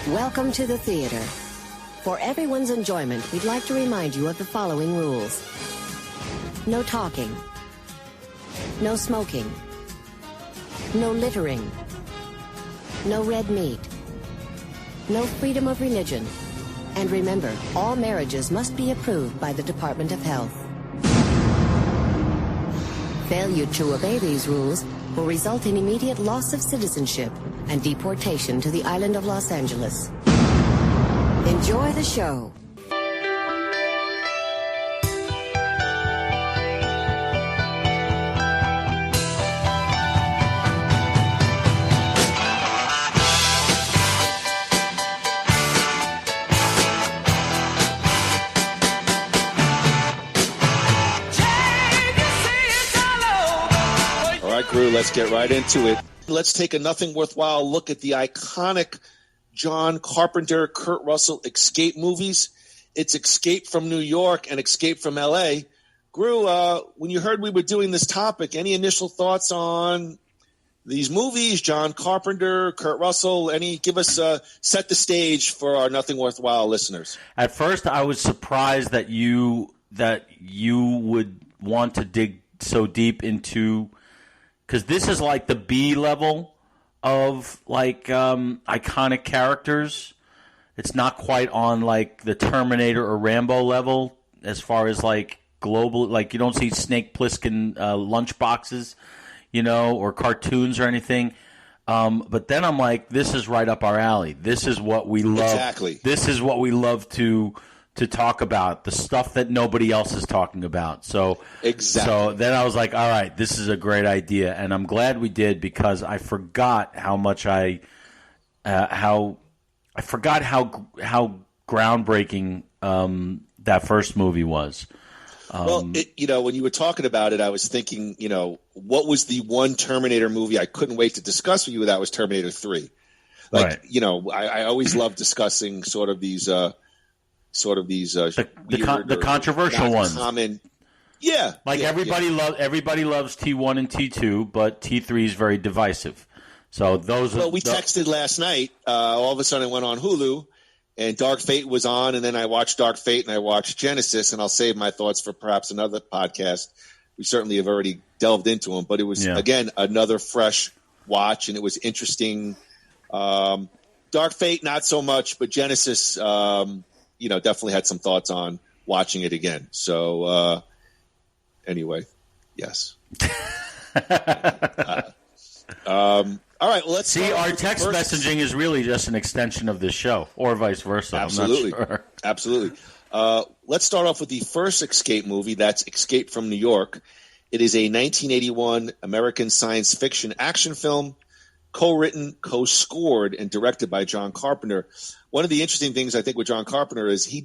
Welcome to the theater. For everyone's enjoyment, we'd like to remind you of the following rules. No talking. No smoking. No littering. No red meat. No freedom of religion. And remember, all marriages must be approved by the Department of Health. Failure to obey these rules will result in immediate loss of citizenship and deportation to the island of Los Angeles. Enjoy the show. All right, Groo, let's get right into it. Let's take a nothing worthwhile look at the iconic John Carpenter, Kurt Russell Escape movies. It's Escape from New York and Escape from L.A. Groo, when you heard we were doing this topic, any initial thoughts on these movies, John Carpenter, Kurt Russell? Give us set the stage for our nothing worthwhile listeners. At first, I was surprised that you would want to dig so deep into, because this is like the B level of like iconic characters. It's not quite on like the Terminator or Rambo level as far as like global. Like you don't see Snake Plissken lunch boxes, or cartoons or anything. But then I'm like, this is right up our alley. This is what we love. Exactly. This is what we love to talk about, the stuff that nobody else is talking about. So exactly. So then I was like, all right, this is a great idea, and I'm glad we did, because I forgot how much how groundbreaking that first movie was. When you were talking about it, I was thinking, what was the one Terminator movie I couldn't wait to discuss with you? That was Terminator 3. Right. I always love discussing sort of these the controversial ones. Common, yeah. Everybody loves T1 and T2, but T3 is very divisive. So those. Well, we texted last night. All of a sudden, I went on Hulu, and Dark Fate was on, and then I watched Dark Fate and I watched Genesis, and I'll save my thoughts for perhaps another podcast. We certainly have already delved into them, but it was again another fresh watch, and it was interesting. Dark Fate, not so much, but Genesis. Definitely had some thoughts on watching it again. So, anyway, yes. All right, let's see. Our text messaging is really just an extension of this show, or vice versa. Absolutely, I'm not sure. Absolutely. Let's start off with the first Escape movie. That's Escape from New York. It is a 1981 American science fiction action film, co-written, co-scored, and directed by John Carpenter. One of the interesting things I think with John Carpenter is he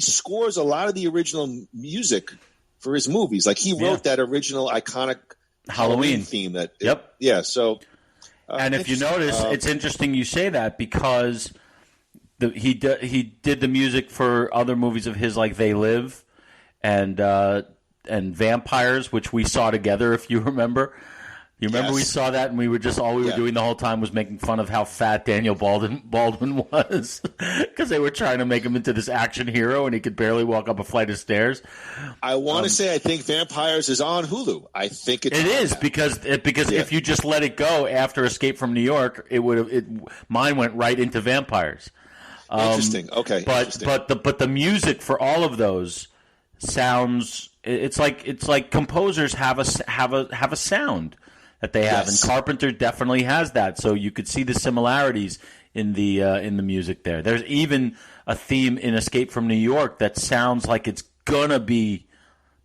scores a lot of the original music for his movies. Like he wrote that original iconic Halloween theme. Yeah. So, and if you notice, it's interesting you say that, because he did the music for other movies of his, like They Live and Vampires, which we saw together, if you remember. You remember we saw that, and we were doing the whole time was making fun of how fat Daniel Baldwin was, because they were trying to make him into this action hero, and he could barely walk up a flight of stairs. I want to say I think Vampires is on Hulu. I think it is because if you just let it go after Escape from New York, mine went right into Vampires. Interesting. Okay, but the music for all of those sounds. It's like composers have a sound that they have, and Carpenter definitely has that. So you could see the similarities in the music there. There's even a theme in Escape from New York that sounds like it's gonna be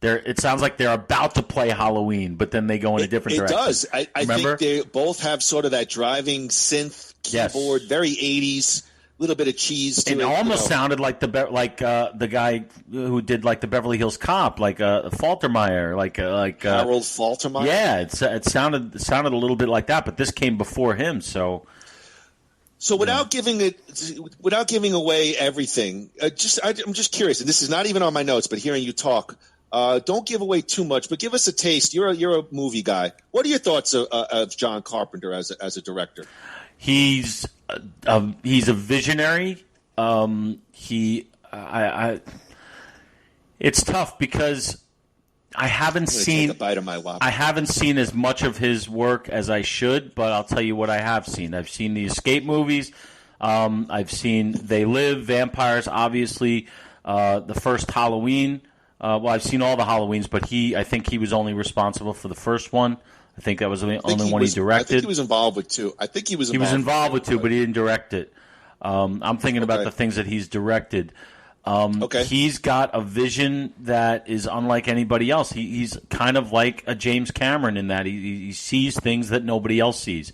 there. It sounds like they're about to play Halloween, but then they go in a different direction. It does. I think they both have sort of that driving synth keyboard, very 80s. Little bit of cheese to it. It almost sounded like the guy who did like the Beverly Hills Cop, like Faltermeyer, like Harold Faltermeyer. Yeah, it sounded a little bit like that, but this came before him. So without giving away everything, I'm just curious, and this is not even on my notes, but hearing you talk, don't give away too much, but give us a taste. You're a movie guy. What are your thoughts of John Carpenter as a director? He's a visionary. It's tough because I haven't seen take a bite of my Whopper. I haven't seen as much of his work as I should, but I'll tell you what I have seen. I've seen the Escape movies. I've seen They Live, Vampires, obviously, the first Halloween. I've seen all the Halloweens, but I think he was only responsible for the first one. I think that was the only one he directed. I think he was involved with two. He was involved with two, but he didn't direct it. I'm thinking about the things that he's directed. He's got a vision that is unlike anybody else. He's kind of like a James Cameron in that he sees things that nobody else sees.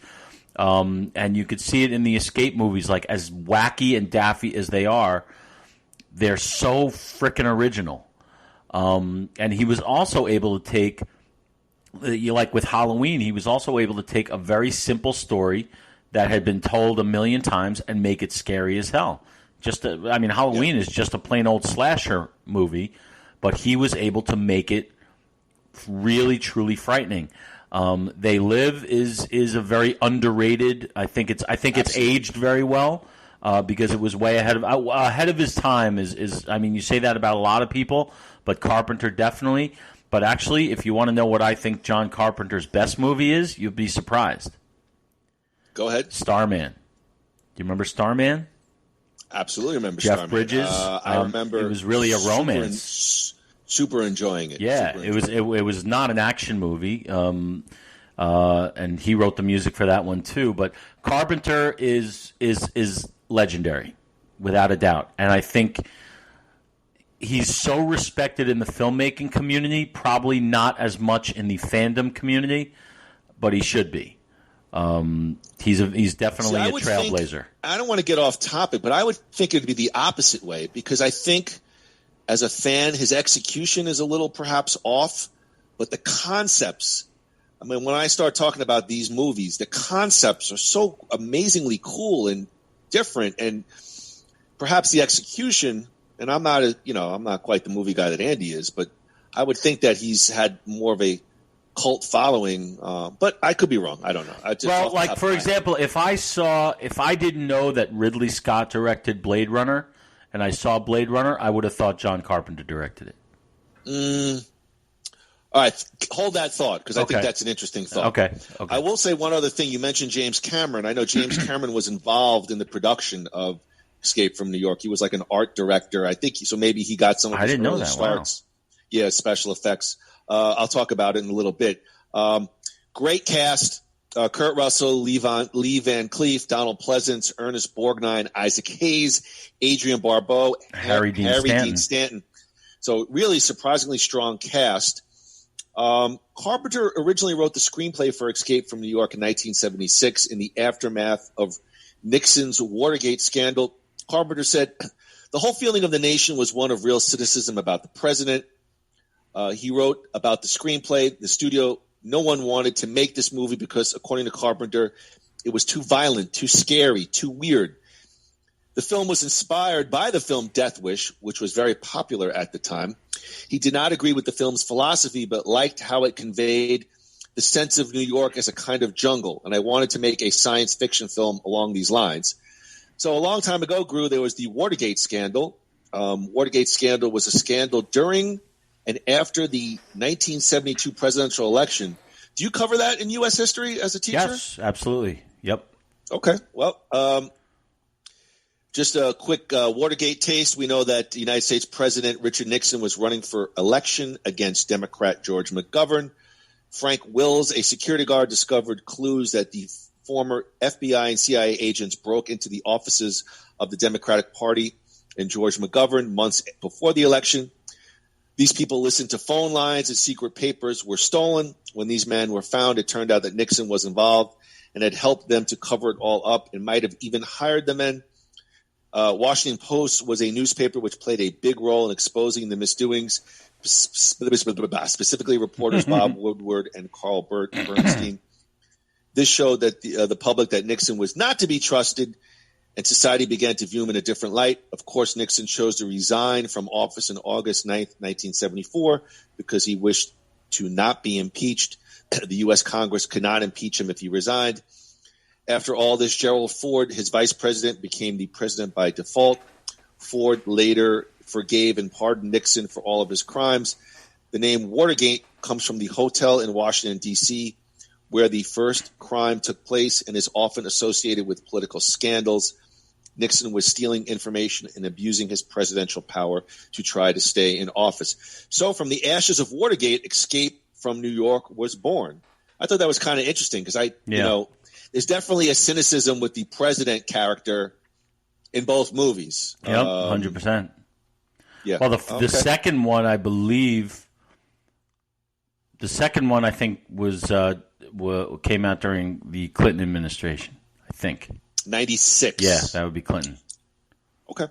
And you could see it in the Escape movies, like as wacky and daffy as they are, they're so frickin' original. And he was also able to take, like with Halloween, he was also able to take a very simple story that had been told a million times and make it scary as hell. Halloween is just a plain old slasher movie, but he was able to make it really, truly frightening. They Live is a very underrated. I think it's aged very well because it was way ahead of his time. You say that about a lot of people, but Carpenter definitely. But actually, if you want to know what I think John Carpenter's best movie is, you'll be surprised. Go ahead. Starman. Do you remember Starman? Absolutely remember Jeff Starman. Bridges. I remember. It was really a romance. Super enjoying it. Yeah, it was not an action movie, and he wrote the music for that one too. But Carpenter is legendary, without a doubt, and I think he's so respected in the filmmaking community. Probably not as much in the fandom community, but he should be. He's definitely a trailblazer. I don't want to get off topic, but I would think it would be the opposite way, because I think as a fan, his execution is a little perhaps off, but the concepts, when I start talking about these movies, the concepts are so amazingly cool and different, and perhaps the execution, and I'm not quite the movie guy that Andy is, but I would think that he's had more of a cult following, but I could be wrong. I don't know. For example, if I didn't know that Ridley Scott directed Blade Runner, and I saw Blade Runner, I would have thought John Carpenter directed it. All right, hold that thought, because I think that's an interesting thought. Okay. I will say one other thing. You mentioned James Cameron. I know James Cameron was involved in the production of Escape from New York. He was like an art director. I think so. Maybe he got some of his early starts. Wow. Yeah, special effects. I'll talk about it in a little bit. Great cast. Kurt Russell, Lee Van Cleef, Donald Pleasance, Ernest Borgnine, Isaac Hayes, Adrienne Barbeau, Harry Dean Stanton. So really surprisingly strong cast. Carpenter originally wrote the screenplay for Escape from New York in 1976 in the aftermath of Nixon's Watergate scandal. Carpenter said, "The whole feeling of the nation was one of real cynicism about the president." He wrote about the screenplay. The studio, no one wanted to make this movie because, according to Carpenter, it was too violent, too scary, too weird. The film was inspired by the film Death Wish, which was very popular at the time. He did not agree with the film's philosophy, but liked how it conveyed the sense of New York as a kind of jungle, and I wanted to make a science fiction film along these lines. So a long time ago, Groo, there was the Watergate scandal. Watergate scandal was a scandal during and after the 1972 presidential election. Do you cover that in U.S. history as a teacher? Yes, absolutely. Yep. Okay. Well, just a quick Watergate taste. We know that the United States President Richard Nixon was running for election against Democrat George McGovern. Frank Wills, a security guard, discovered clues that the former FBI and CIA agents broke into the offices of the Democratic Party and George McGovern months before the election. These people listened to phone lines and secret papers were stolen. When these men were found, it turned out that Nixon was involved and had helped them to cover it all up and might have even hired the men. Washington Post was a newspaper which played a big role in exposing the misdoings, specifically reporters Bob Woodward and Carl Bernstein. This showed that the public that Nixon was not to be trusted, and society began to view him in a different light. Of course, Nixon chose to resign from office on August 9th, 1974, because he wished to not be impeached. The U.S. Congress could not impeach him if he resigned. After all this, Gerald Ford, his vice president, became the president by default. Ford later forgave and pardoned Nixon for all of his crimes. The name Watergate comes from the hotel in Washington, D.C., where the first crime took place and is often associated with political scandals. Nixon was stealing information and abusing his presidential power to try to stay in office. So from the ashes of Watergate, Escape from New York was born. I thought that was kind of interesting because there's definitely a cynicism with the president character in both movies. Yep, 100%. Yeah. Well, the second one, I believe, I think came out during the Clinton administration. I think 96. Yeah, that would be Clinton. Okay.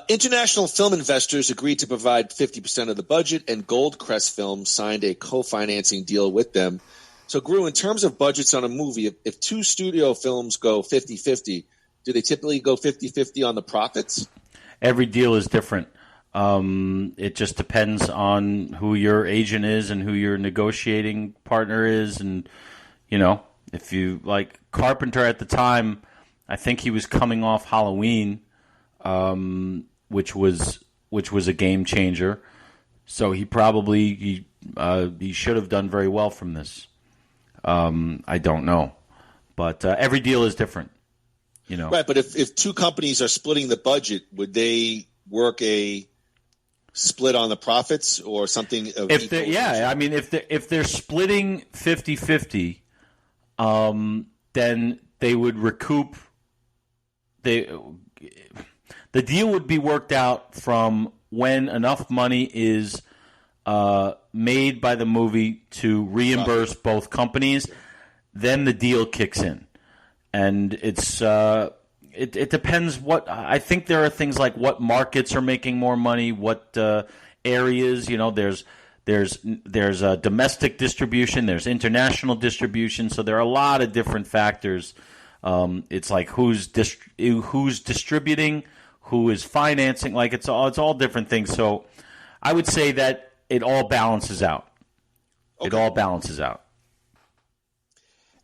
International film investors agreed to provide 50% of the budget, and Goldcrest Films signed a co-financing deal with them. So, Groo, in terms of budgets on a movie, if two studio films go 50-50, do they typically go 50-50 on the profits? Every deal is different. It just depends on who your agent is and who your negotiating partner is. And, if you like Carpenter at the time, I think he was coming off Halloween, which was a game changer. So he probably he should have done very well from this. I don't know, but every deal is different. Right, but if two companies are splitting the budget, would they work a split on the profits or something? If they're splitting 50-50, then they would recoup. The deal would be worked out from when enough money is made by the movie to reimburse both companies. Then the deal kicks in. And it's it depends what I think. There are things like what markets are making more money, what areas. There's domestic distribution, there's international distribution. So there are a lot of different factors. It's like who's distributing, who is financing. Like it's all different things. So I would say that it all balances out. Okay. It all balances out.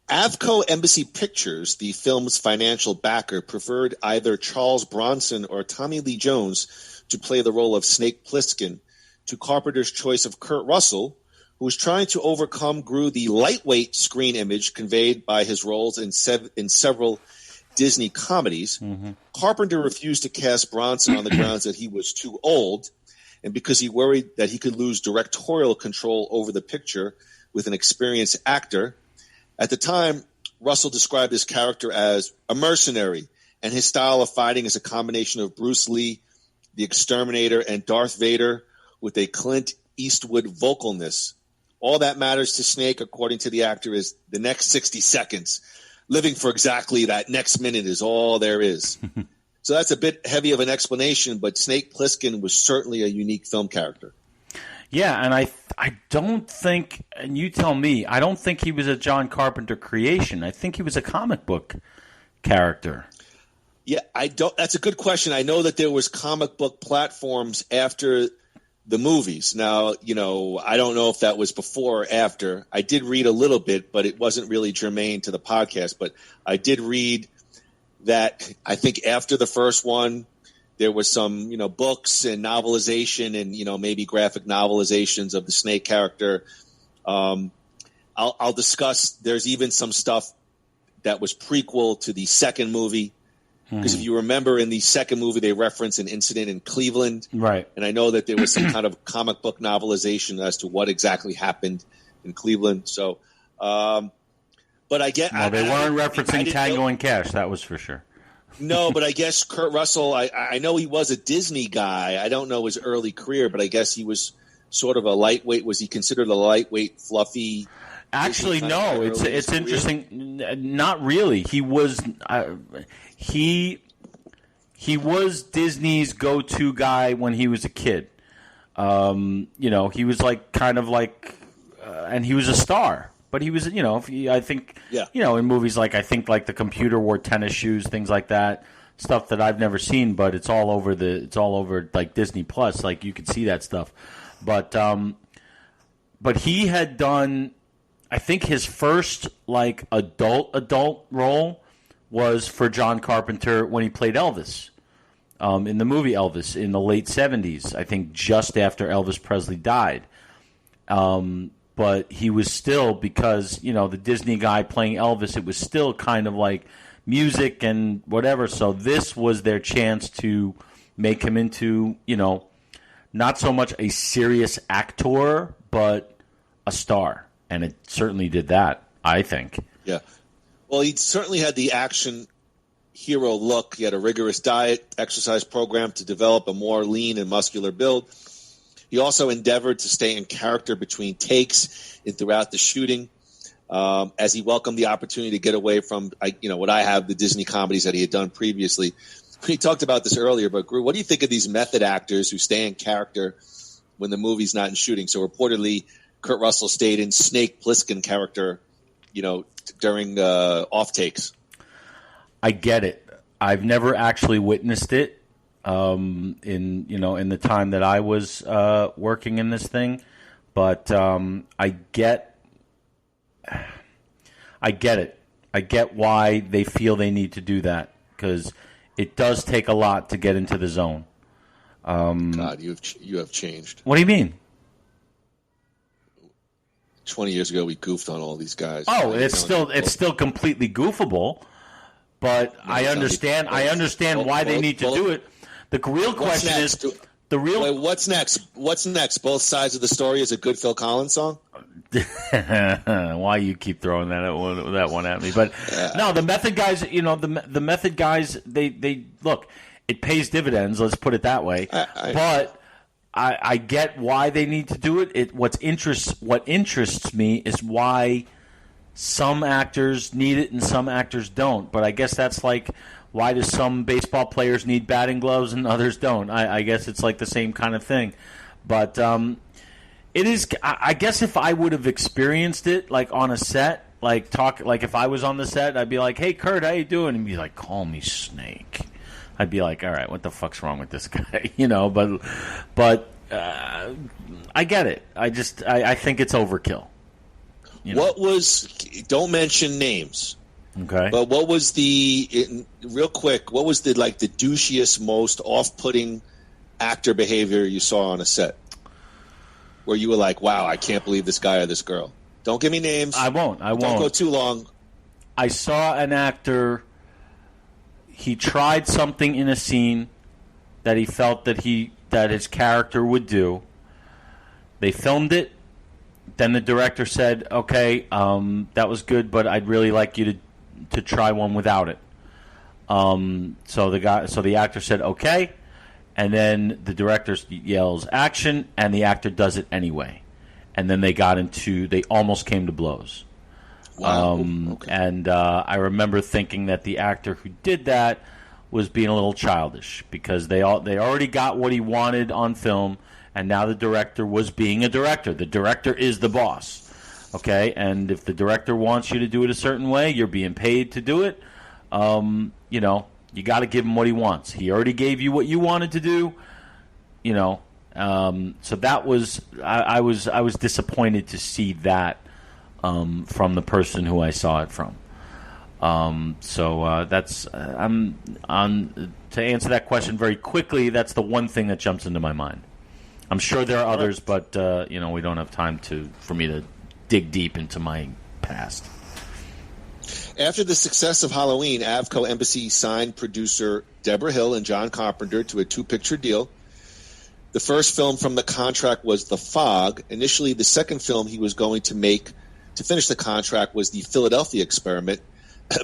Avco Embassy Pictures, the film's financial backer, preferred either Charles Bronson or Tommy Lee Jones to play the role of Snake Plissken to Carpenter's choice of Kurt Russell, who was trying to overcome the lightweight screen image conveyed by his roles in several Disney comedies. Mm-hmm. Carpenter refused to cast Bronson on the grounds that he was too old and because he worried that he could lose directorial control over the picture with an experienced actor. At the time, Russell described his character as a mercenary, and his style of fighting is a combination of Bruce Lee, the Exterminator, and Darth Vader with a Clint Eastwood vocalness. All that matters to Snake, according to the actor, is the next 60 seconds. Living for exactly that next minute is all there is. So that's a bit heavy of an explanation, but Snake Plissken was certainly a unique film character. Yeah, and I don't think, and you tell me, I don't think he was a John Carpenter creation. I think he was a comic book character. Yeah, that's a good question. I know that there was comic book platforms after the movies. Now, I don't know if that was before or after. I did read a little bit, but it wasn't really germane to the podcast. But I did read that I think after the first one, there was some, books and novelization and, maybe graphic novelizations of the Snake character. I'll discuss. There's even some stuff that was prequel to the second movie. Because if you remember in the second movie, they reference an incident in Cleveland. Right. And I know that there was some kind of comic book novelization as to what exactly happened in Cleveland. So, but I get. No, they weren't referencing Tango and Cash. That was for sure. No, but I guess Kurt Russell, I know he was a Disney guy. I don't know his early career, but I guess he was sort of a lightweight. Was he considered a lightweight, fluffy? Actually, no. It's interesting. Not really. He was he was Disney's go-to guy when he was a kid. He was and he was a star. But he was, I think, in movies like the computer wore tennis shoes, things like that, stuff that I've never seen, but it's all over like Disney Plus, like you could see that stuff. But he had done I think his first like adult role was for John Carpenter when he played Elvis in the movie Elvis in the late 70s. I think just after Elvis Presley died. But he was still, because, you know, the Disney guy playing Elvis, it was still kind of like music and whatever. So this was their chance to make him into, you know, not so much a serious actor, but a star. And it certainly did that, I think. Yeah. Well, he certainly had the action hero look. He had a rigorous diet, exercise program to develop a more lean and muscular build. He also endeavored to stay in character between takes and throughout the shooting, as he welcomed the opportunity to get away from, what I have, the Disney comedies that he had done previously. We talked about this earlier, but Groo, what do you think of these method actors who stay in character when the movie's not in shooting? So reportedly, Kurt Russell stayed in Snake Plissken character, during off takes. I get it. I've never actually witnessed it. In the time that I was working in this thing, but I get it. I get why they feel they need to do that, because it does take a lot to get into the zone. God, you have changed. What do you mean? 20 years ago, we goofed on all these guys. Oh, it's still completely goofable, but no, I understand why they need to do it. The real question is what's next? What's next? Both sides of the story is a good Phil Collins song. Why you keep throwing that one at me? But no, the method guys. The method guys. They look. It pays dividends. Let's put it that way. But I get why they need to do it. What interests me is why some actors need it and some actors don't. But I guess that's like, why do some baseball players need batting gloves and others don't? I guess it's like the same kind of thing. But it is. I guess if I would have experienced it, like on a set, like if I was on the set, I'd be like, "Hey, Kurt, how you doing?" And he'd be like, "Call me Snake." I'd be like, "All right, what the fuck's wrong with this guy?" But I get it. I think it's overkill. Don't mention names. Okay. But what was real quick, what was the douchiest, most off-putting actor behavior you saw on a set? Where you were like, wow, I can't believe this guy or this girl. Don't give me names. I won't. Don't go too long. I saw an actor, he tried something in a scene that he felt that his character would do. They filmed it. Then the director said, okay, that was good, but I'd really like you to try one without it. So the actor said, okay. And then the director yells action, and the actor does it anyway. And then they almost came to blows. Wow. Okay. And I remember thinking that the actor who did that was being a little childish, because they already got what he wanted on film, and now the director was being a director. The director is the boss. Okay, and if the director wants you to do it a certain way, you're being paid to do it. You got to give him what he wants. He already gave you what you wanted to do. So that was I was disappointed to see that from the person who I saw it from. That's I'm on to answer that question very quickly. That's the one thing that jumps into my mind. I'm sure there are others, but we don't have time for me to dig deep into my past. After the success of Halloween, Avco Embassy signed producer Deborah Hill and John Carpenter to a 2-picture deal. The first film from the contract was The Fog. Initially, the second film he was going to make to finish the contract was The Philadelphia Experiment,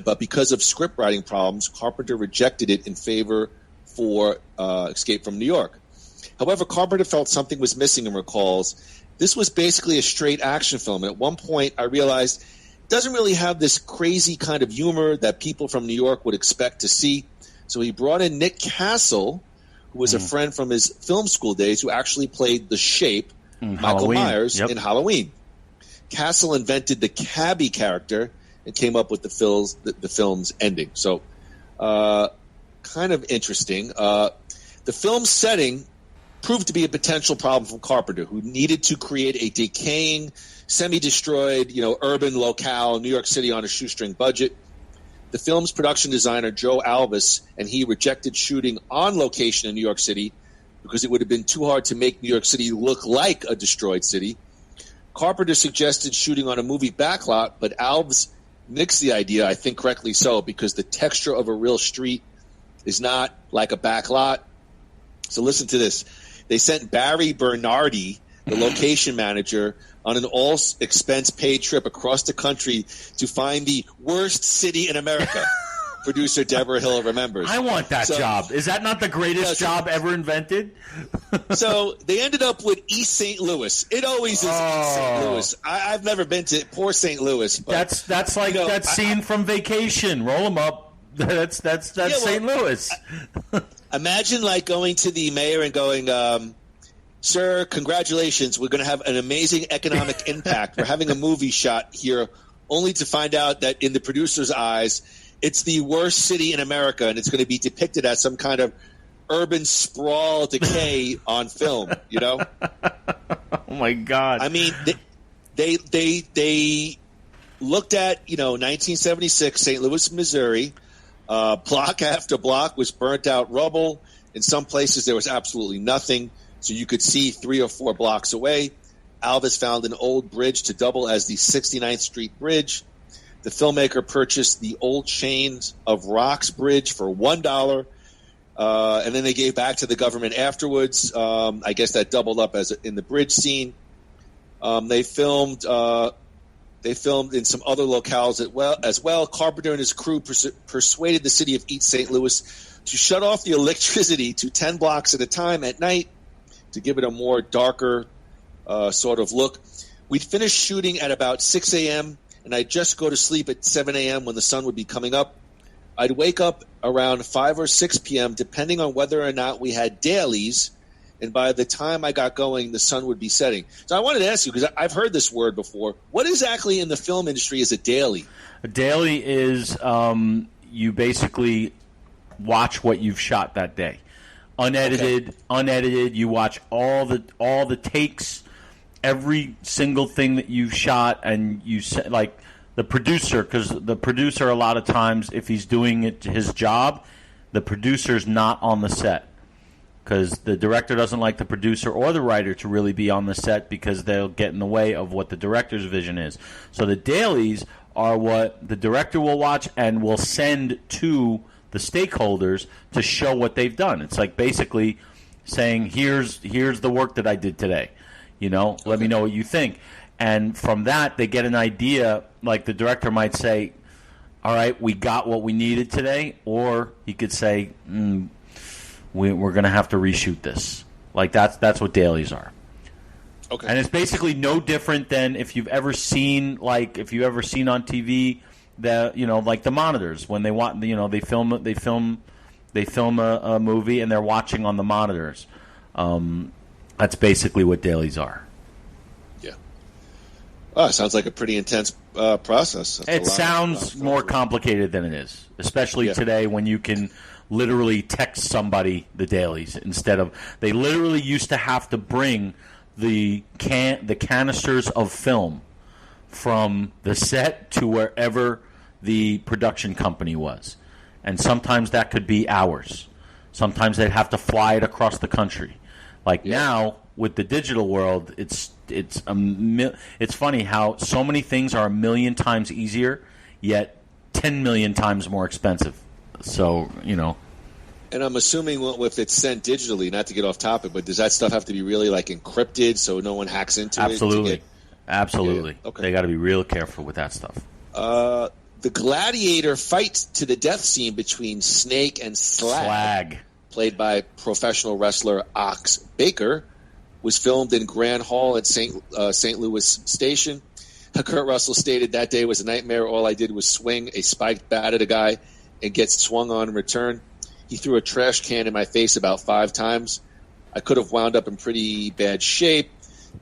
but because of script writing problems, Carpenter rejected it in favor for Escape from New York. However, Carpenter felt something was missing and recalls, this was basically a straight action film. And at one point, I realized it doesn't really have this crazy kind of humor that people from New York would expect to see. So he brought in Nick Castle, who was a friend from his film school days, who actually played the Shape, Michael Myers, in Halloween. Castle invented the cabbie character and came up with the film's ending. So kind of interesting. The film's setting proved to be a potential problem from Carpenter, who needed to create a decaying, semi-destroyed, urban locale, New York City on a shoestring budget. The film's production designer, Joe Alvis, and he rejected shooting on location in New York City because it would have been too hard to make New York City look like a destroyed city. Carpenter suggested shooting on a movie backlot, but Alves nixed the idea, I think correctly so, because the texture of a real street is not like a backlot. So listen to this. They sent Barry Bernardi, the location manager, on an all-expense-paid trip across the country to find the worst city in America. Producer Deborah Hill remembers. I want that job. Is that not the greatest job ever invented? So they ended up with East St. Louis. It always is East St. Louis. I've never been to poor St. Louis. But, that's like that scene from Vacation. Roll them up. That's St. Louis. Imagine going to the mayor and going, sir, congratulations. We're going to have an amazing economic impact. We're having a movie shot here, only to find out that in the producer's eyes, it's the worst city in America, and it's going to be depicted as some kind of urban sprawl decay on film, Oh, my God. I mean, they looked at, 1976, St. Louis, Missouri. Block after block was burnt out rubble. In some places, there was absolutely nothing. So you could see 3 or 4 blocks away. Alvis found an old bridge to double as the 69th Street Bridge. The filmmaker purchased the Old Chains of Rocks Bridge for $1, and then they gave back to the government afterwards. I guess that doubled up as in the bridge scene. They filmed in some other locales as well. Carpenter and his crew persuaded the city of East St. Louis to shut off the electricity to 10 blocks at a time at night to give it a more darker sort of look. We'd finish shooting at about 6 a.m., and I'd just go to sleep at 7 a.m. when the sun would be coming up. I'd wake up around 5 or 6 p.m., depending on whether or not we had dailies, and by the time I got going, the sun would be setting. So I wanted to ask you, because I've heard this word before, what exactly in the film industry is a daily? A daily is you basically watch what you've shot that day. Unedited, you watch all the takes, every single thing that you've shot, and you like the producer, because the producer a lot of times, if he's doing his job, the producer's not on the set, because the director doesn't like the producer or the writer to really be on the set because they'll get in the way of what the director's vision is. So the dailies are what the director will watch and will send to the stakeholders to show what they've done. It's like basically saying, here's the work that I did today. Let me know what you think. And from that, they get an idea. Like the director might say, all right, we got what we needed today. Or he could say, we're going to have to reshoot this. Like that's what dailies are. Okay. And it's basically no different than if you've ever seen on TV like the monitors when they want, they film a movie and they're watching on the monitors. That's basically what dailies are. Yeah. Oh, it sounds like a pretty intense process. It sounds more complicated than it is, especially today when you can literally text somebody the dailies instead of. They literally used to have to bring the canisters of film from the set to wherever the production company was, and sometimes that could be hours. Sometimes they'd have to fly it across the country. Now with the digital world, it's funny how so many things are 1,000,000 times easier, yet 10 million times more expensive. So And I'm assuming if it's sent digitally, not to get off topic, but does that stuff have to be really encrypted so no one hacks into it? Absolutely. Yeah. Okay. They got to be real careful with that stuff. The gladiator fight to the death scene between Snake and Slag, played by professional wrestler Ox Baker, was filmed in Grand Hall at St. Louis Station. Kurt Russell stated that day was a nightmare. All I did was swing a spiked bat at a guy and get swung on in return. He threw a trash can in my face about 5 times. I could have wound up in pretty bad shape.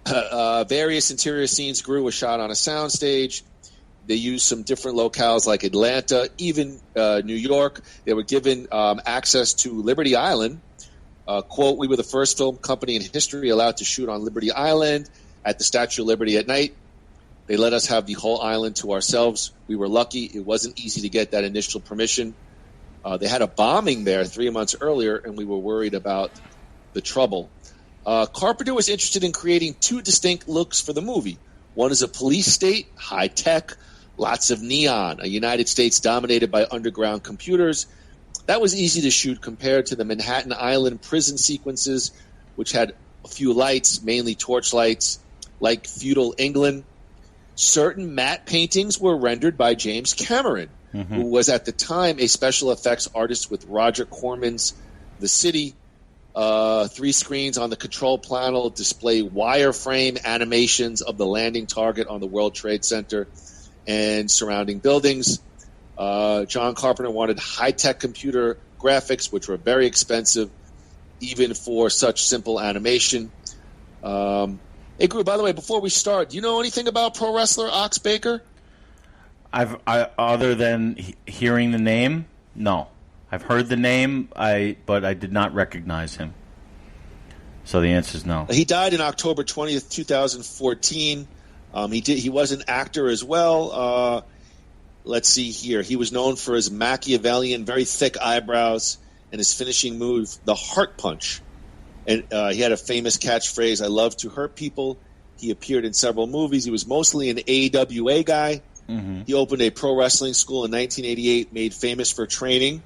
Various interior scenes. Groo was shot on a soundstage. They used some different locales like Atlanta, even New York. They were given access to Liberty Island, Quote, "We were the first film company in history allowed to shoot on Liberty Island at the Statue of Liberty at night. They let us have the whole island to ourselves. We were lucky. It wasn't easy to get that initial permission. They had a bombing there 3 months earlier, and we were worried about the trouble." Carpenter was interested in creating two distinct looks for the movie. One is a police state, high tech, lots of neon, a United States dominated by underground computers. That was easy to shoot compared to the Manhattan Island prison sequences, which had a few lights, mainly torchlights, like feudal England. Certain matte paintings were rendered by James Cameron, who was at the time a special effects artist with Roger Corman's The City. 3 screens on the control panel display wireframe animations of the landing target on the World Trade Center and surrounding buildings. John Carpenter wanted high-tech computer graphics, which were very expensive, even for such simple animation. Hey, Groo, by the way, before we start, do you know anything about pro wrestler Ox Baker? Other than hearing the name, no. I've heard the name, but I did not recognize him. So the answer is no. He died in October 20th, 2014. He was an actor as well. Let's see here. He was known for his Machiavellian, very thick eyebrows and his finishing move, the Heart Punch. And he had a famous catchphrase, "I love to hurt people." He appeared in several movies. He was mostly an AWA guy. He opened a pro wrestling school in 1988, made famous for training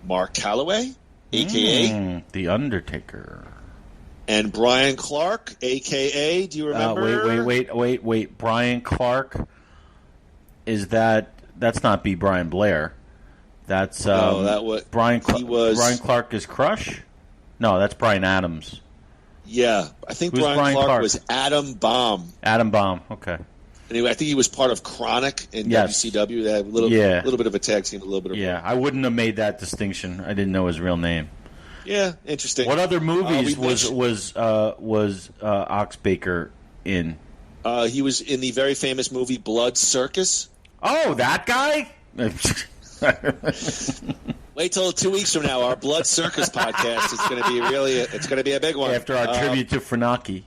Mark Calloway, a.k.a. The Undertaker. And Brian Clark, a.k.a. Do you remember? Wait. Brian Clark, that's not B. Brian Blair. That's no, that was Brian Clark is Crush? No, that's Brian Adams. Yeah, I think Brian Clark was Adam Bomb. Adam Bomb, okay. Anyway, I think he was part of Chronic in WCW. They had a little bit of a tag team, a little bit of I wouldn't have made that distinction. I didn't know his real name. Yeah, interesting. What other movies was Ox Baker in? He was in the very famous movie Blood Circus. Oh, that guy? Wait till 2 weeks from now. Our Blood Circus podcast is going to be it's going to be a big one. After our tribute to Funaki.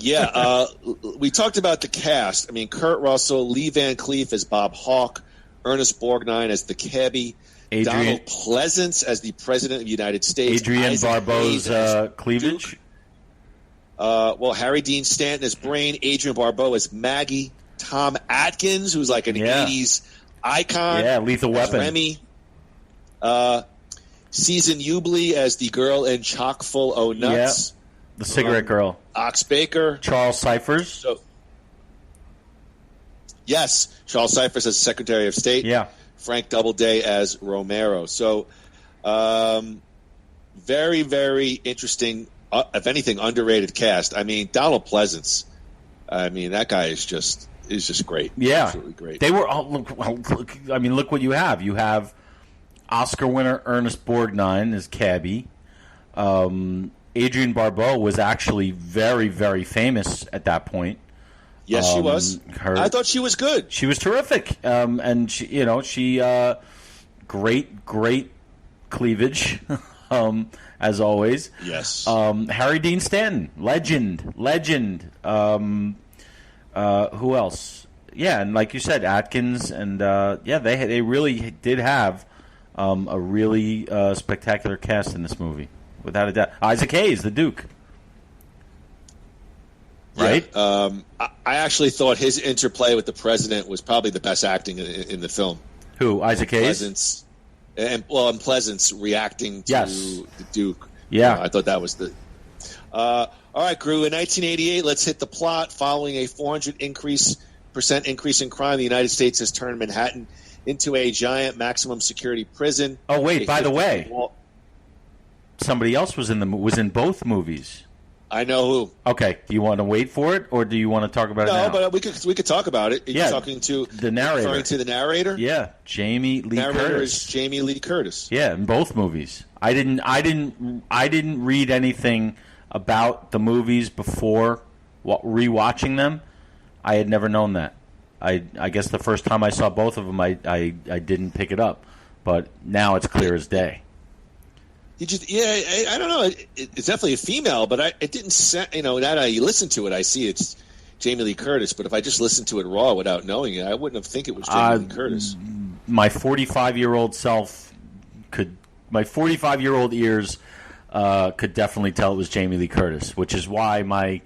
Yeah, we talked about the cast. I mean, Kurt Russell, Lee Van Cleef as Bob Hawke, Ernest Borgnine as the cabbie, Donald Pleasance as the President of the United States, Adrienne Barbeau's cleavage. Harry Dean Stanton as Brain, Adrienne Barbeau as Maggie, Tom Atkins, who's like an 80s icon. Yeah, Lethal Weapon. Remy. Susan Hubley as the girl in Chock full o' Nuts. Yeah. The cigarette girl. Ox Baker. Charles Cyphers. Yes, Charles Cyphers as Secretary of State. Yeah. Frank Doubleday as Romero. So, very, very interesting, if anything, underrated cast. I mean, Donald Pleasance. I mean, that guy is just great. Yeah. Absolutely great. They were all, look what you have. You have Oscar winner Ernest Borgnine as cabbie. Adrienne Barbeau was actually very, very famous at that point. Yes, she was. I thought she was good. She was terrific, and she great cleavage, as always. Yes. Harry Dean Stanton, legend. Who else? Yeah, and like you said, Atkins, and they really did have a really spectacular cast in this movie. Without a doubt. Isaac Hayes, the Duke. Right? Yeah, I actually thought his interplay with the president was probably the best acting in the film. Who? Isaac Hayes? Pleasance. And Pleasance reacting to the Duke. Yeah. I thought that was the... all right, Groo. In 1988, let's hit the plot. Following a 400% increase in crime, the United States has turned Manhattan into a giant maximum security prison. Oh, wait, by the way... Somebody else was in both movies. I know who. Okay, do you want to wait for it, or do you want to talk about it now? No, but we could talk about it. You're talking to the narrator. Referring to the narrator? Yeah, Jamie Lee Curtis. Narrator is Jamie Lee Curtis. Yeah, in both movies. I didn't read anything about the movies before rewatching them. I had never known that. I guess the first time I saw both of them, I didn't pick it up, but now it's clear as day. Did you? Yeah, I don't know. It's definitely a female, but it didn't. Now that I listen to it, I see it's Jamie Lee Curtis. But if I just listened to it raw without knowing it, I wouldn't have think it was Jamie Lee Curtis. My 45-year-old self could. My 45-year-old ears could definitely tell it was Jamie Lee Curtis, which is why my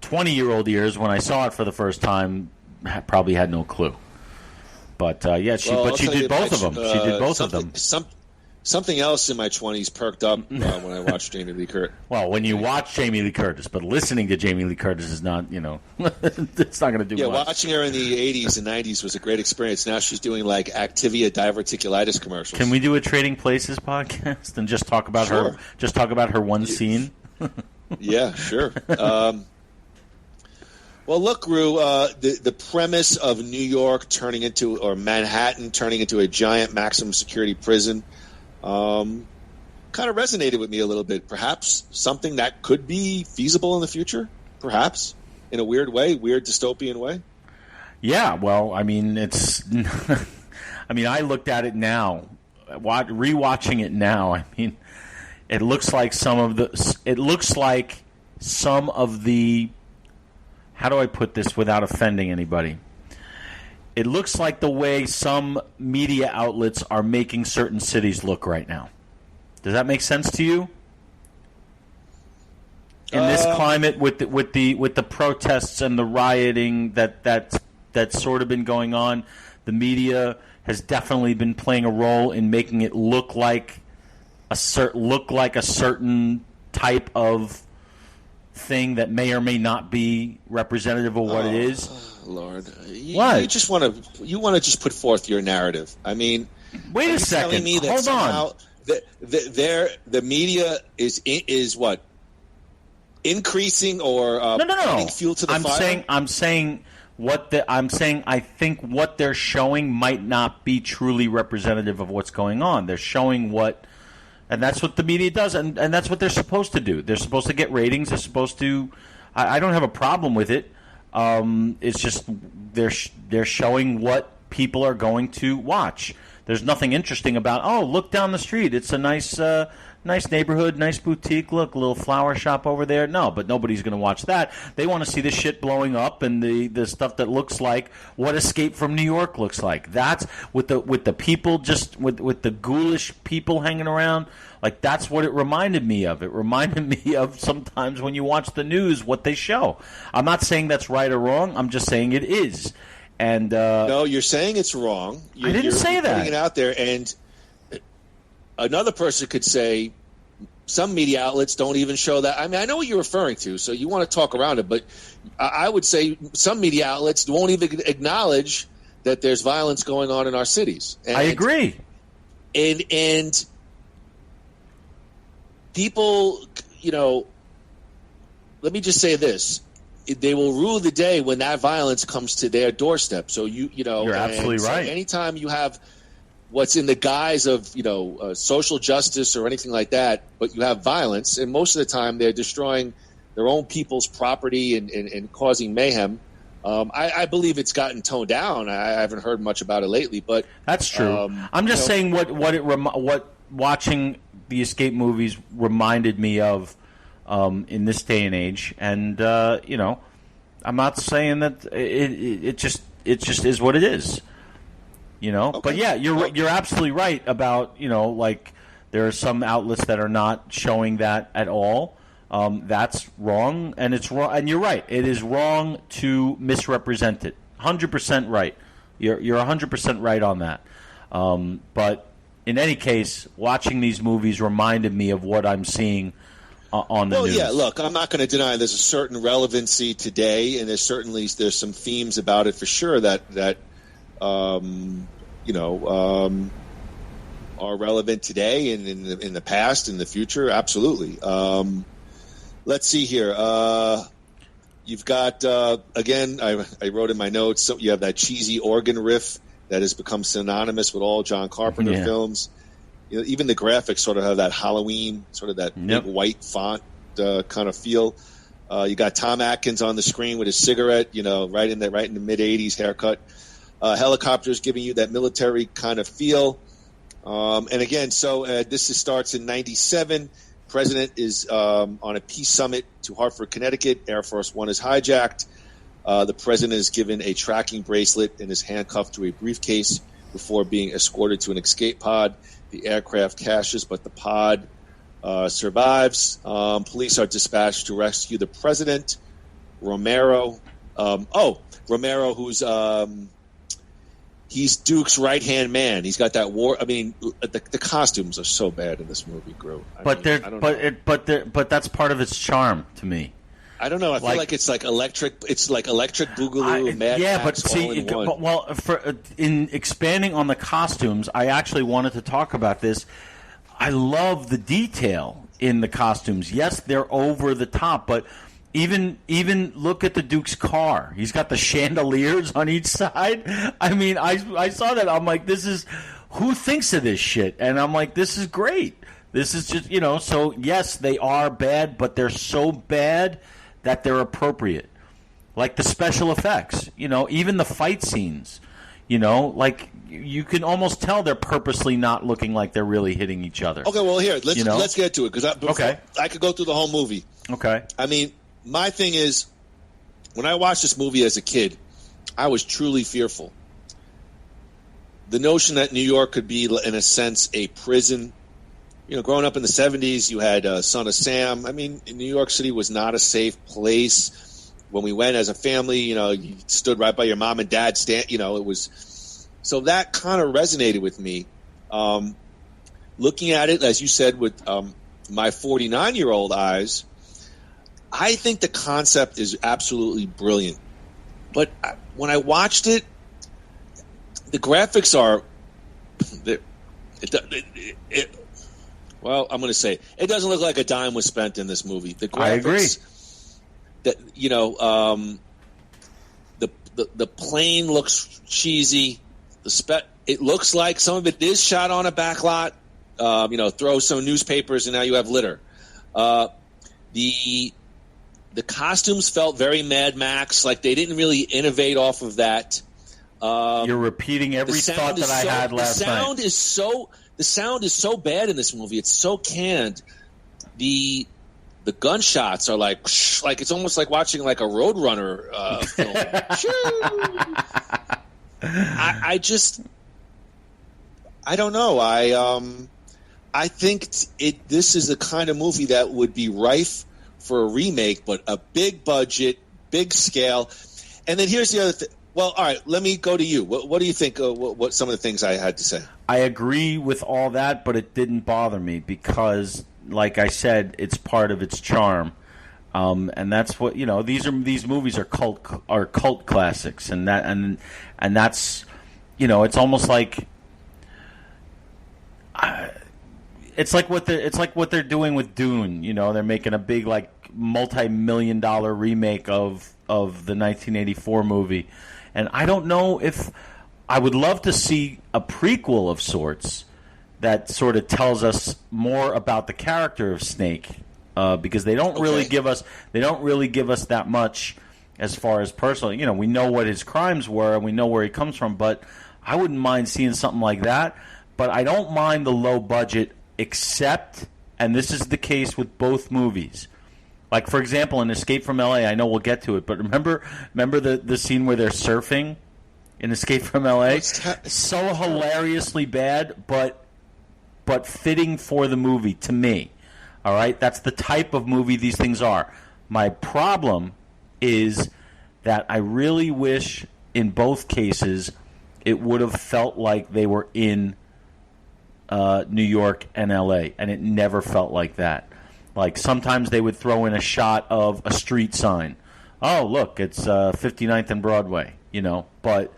20-year-old ears, when I saw it for the first time, probably had no clue. But she did both of them. She did both of them. Something else in my 20s perked up when I watched Jamie Lee Curtis. Well, when you watch Jamie Lee Curtis, but listening to Jamie Lee Curtis is not, it's not going to do much. Yeah, watching her in the 80s and 90s was a great experience. Now she's doing like Activia diverticulitis commercials. Can we do a Trading Places podcast and just talk about her? Just talk about her one scene. Yeah, sure. Well, look, Groo, the premise of New York or Manhattan turning into a giant maximum security prison kind of resonated with me a little bit. Perhaps something that could be feasible in the future, perhaps, in a weird dystopian way. Yeah, well, I mean, it's... I mean, I looked at it now, rewatching it now, I mean, it looks like some of the... How do I put this without offending anybody? It looks like the way some media outlets are making certain cities look right now. Does that make sense to you? In this climate, with the protests and the rioting that's sort of been going on, the media has definitely been playing a role in making it look like a certain type of thing that may or may not be representative of what it is. Lord, you just want to just put forth your narrative. I mean, wait a second. Me that hold on. The media is what, increasing or adding fuel to the fire? I'm saying I think what they're showing might not be truly representative of what's going on. They're showing what. And that's what the media does, and that's what they're supposed to do. They're supposed to get ratings. They're supposed to. I don't have a problem with it. It's just they're showing what people are going to watch. There's nothing interesting about. Oh, look down the street. It's a nice neighborhood, nice boutique. Look, a little flower shop over there. No, but nobody's going to watch that. They want to see the shit blowing up and the stuff that looks like what Escape from New York looks like. That's with the people, just with the ghoulish people hanging around. Like, that's what it reminded me of. It reminded me of sometimes when you watch the news what they show. I'm not saying that's right or wrong. I'm just saying it is. And no, you're saying it's wrong. I didn't say that. Putting it out there, and another person could say some media outlets don't even show that. I mean, I know what you're referring to, so you want to talk around it, but I would say some media outlets won't even acknowledge that there's violence going on in our cities. And, I agree. And people, let me just say this. They will rue the day when that violence comes to their doorstep. So you're absolutely right. So anytime you have what's in the guise of social justice or anything like that, but you have violence, and most of the time they're destroying their own people's property and causing mayhem. I believe it's gotten toned down. I haven't heard much about it lately, but that's true. I'm just saying what watching the Escape movies reminded me of. In this day and age, and I'm not saying that it just is what it is, Okay. But yeah, you're absolutely right about like there are some outlets that are not showing that at all. That's wrong, and it's wrong, and you're right. It is wrong to misrepresent it. 100% right. You're 100% right on that. But in any case, watching these movies reminded me of what I'm seeing on the news. Yeah, look, I'm not going to deny there's a certain relevancy today, and there's some themes about it for sure that are relevant today and in the past, in the future, absolutely. Let's see here. You've got again. I wrote in my notes. So you have that cheesy organ riff that has become synonymous with all John Carpenter films. Even the graphics sort of have that Halloween, sort of that big white font kind of feel. You got Tom Atkins on the screen with his cigarette, right in the mid-'80s haircut. Helicopters giving you that military kind of feel. And again, this starts in 97. President is on a peace summit to Hartford, Connecticut. Air Force One is hijacked. The president is given a tracking bracelet and is handcuffed to a briefcase before being escorted to an escape pod. The aircraft crashes, but the pod survives. Police are dispatched to rescue the president. Romero, who's he's Duke's right-hand man. He's got that war. I mean, the costumes are so bad in this movie, Groo. But that's part of its charm to me. I don't know. I feel like it's like electric. It's like Electric Boogaloo and Mad Max all in one. In expanding on the costumes, I actually wanted to talk about this. I love the detail in the costumes. Yes, they're over the top, but even look at the Duke's car. He's got the chandeliers on each side. I mean, I saw that. I'm like, who thinks of this shit? And I'm like, this is great. This is just, so yes, they are bad, but they're so bad that they're appropriate. Like the special effects, even the fight scenes, like you can almost tell they're purposely not looking like they're really hitting each other. Okay, well, here, let's get to it, because I could go through the whole movie. Okay. I mean, my thing is, when I watched this movie as a kid, I was truly fearful. The notion that New York could be, in a sense, a prison. Growing up in the 70s, you had Son of Sam. I mean, New York City was not a safe place. When we went as a family, you stood right by your mom and dad. It was so that kind of resonated with me. Looking at it, as you said, with my 49-year-old eyes, I think the concept is absolutely brilliant. But when I watched it, the graphics are well, I'm going to say it doesn't look like a dime was spent in this movie. The graphics, I agree. The plane looks cheesy. It looks like some of it is shot on a back lot. Throw some newspapers and now you have litter. The costumes felt very Mad Max. Like they didn't really innovate off of that. You're repeating every thought that I had last night. The sound is so bad in this movie. It's so canned. The gunshots are like it's almost like watching like a Roadrunner film. I don't know. I think this is the kind of movie that would be rife for a remake, but a big budget, big scale. And then here's the other thing. Well, all right, let me go to you. What do you think what some of the things I had to say? I agree with all that, but it didn't bother me because, like I said, it's part of its charm. And that's what these movies are cult classics, and that's it's almost like it's like what they're doing with Dune. They're making a big like multi-million-dollar remake of the 1984 movie. And I don't know if I would love to see a prequel of sorts that sort of tells us more about the character of Snake, because they don't really give us that much as far as personal. We know what his crimes were and we know where he comes from, but I wouldn't mind seeing something like that. But I don't mind the low budget, except, and this is the case with both movies. Like, for example, in Escape from L.A., I know we'll get to it, but remember the scene where they're surfing in Escape from L.A.? So hilariously bad, but fitting for the movie, to me. All right? That's the type of movie these things are. My problem is that I really wish, in both cases, it would have felt like they were in New York and L.A., and it never felt like that. Like, sometimes they would throw in a shot of a street sign. Oh, look, it's 59th and Broadway, But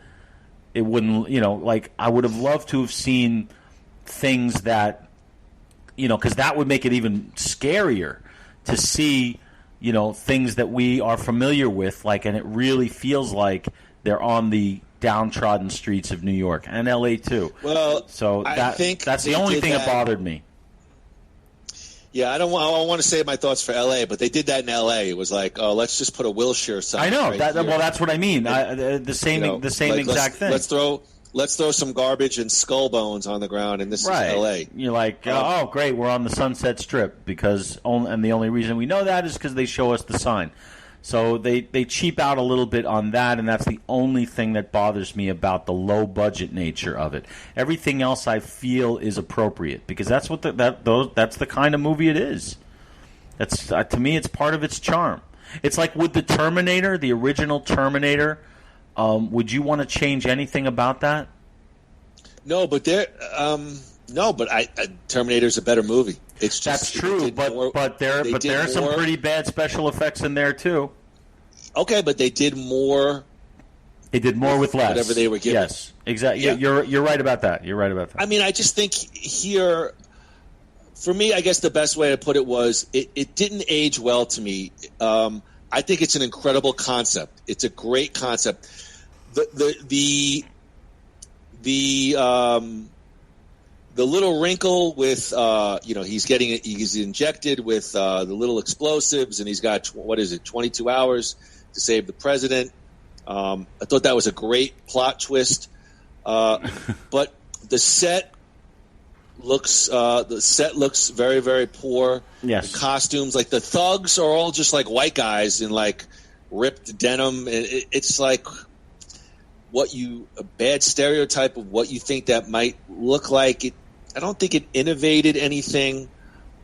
it wouldn't, like, I would have loved to have seen things that, because that would make it even scarier to see, things that we are familiar with, like, and it really feels like they're on the downtrodden streets of New York and L.A. too. Well, so that's the only thing that bothered me. Yeah, I don't want to say my thoughts for L.A., but they did that in L.A. It was like, oh, let's just put a Wilshire sign. I know. Right Well, that's what I mean. The same exact thing. Let's throw let's throw some garbage and skull bones on the ground, and this is L.A. You're like, oh, great, we're on the Sunset Strip, and the only reason we know that is because they show us the sign. So they cheap out a little bit on that, and that's the only thing that bothers me about the low-budget nature of it. Everything else I feel is appropriate, because that's what that's the kind of movie it is. That's to me, it's part of its charm. It's like with the Terminator, the original Terminator. Would you want to change anything about that? No, but Terminator's a better movie. It's just, that's true, but there are some pretty bad special effects in there too. Okay, but they did more. They did more with less. Whatever they were given. Yes, exactly. Yeah. You're right about that. You're right about that. I mean, I just think here, for me, I guess the best way to put it was it didn't age well to me. I think it's an incredible concept. It's a great concept. The little wrinkle with he's injected with the little explosives, and he's got 22 hours to save the president. I thought that was a great plot twist, but the set looks very, very poor. Yes, the costumes, like the thugs, are all just like white guys in like ripped denim, and it's like a bad stereotype of what you think that might look like. I don't think it innovated anything.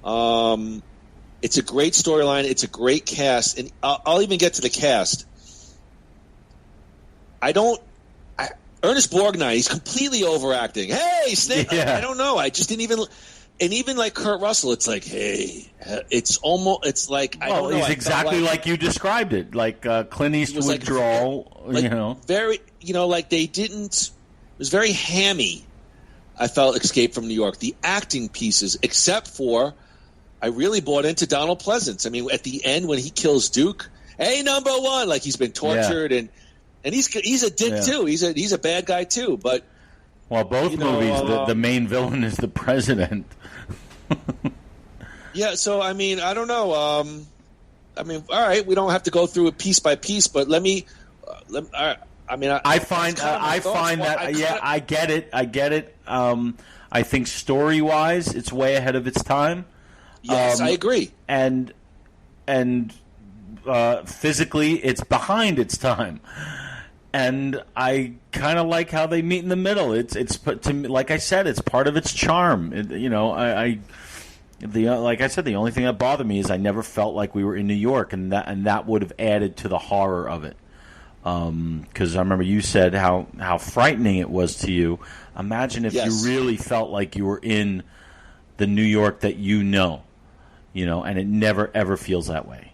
It's a great storyline. It's a great cast, and I'll even get to the cast. Ernest Borgnine, he's completely overacting. Hey, Snake! Yeah. I don't know. I just didn't even. And even like Kurt Russell, it's like, hey, it's like I don't know. He's exactly like you described it, like Clint Eastwood withdrawal. Very, like they didn't. It was very hammy. I felt Escape from New York. The acting pieces, except for, I really bought into Donald Pleasance. I mean, at the end when he kills Duke, hey, number one, like he's been tortured and he's a dick too. He's a bad guy too. But both movies, the main villain is the president. Yeah, so I mean, I don't know. I mean, all right, we don't have to go through it piece by piece, but I find that I get it. I think story-wise, it's way ahead of its time. Yes, I agree. And physically, it's behind its time. And I kind of like how they meet in the middle. It's to me, like I said, it's part of its charm. Like I said, the only thing that bothered me is I never felt like we were in New York, and that would have added to the horror of it. Because I remember you said how frightening it was to you. Imagine if you really felt like you were in the New York that and it never ever feels that way.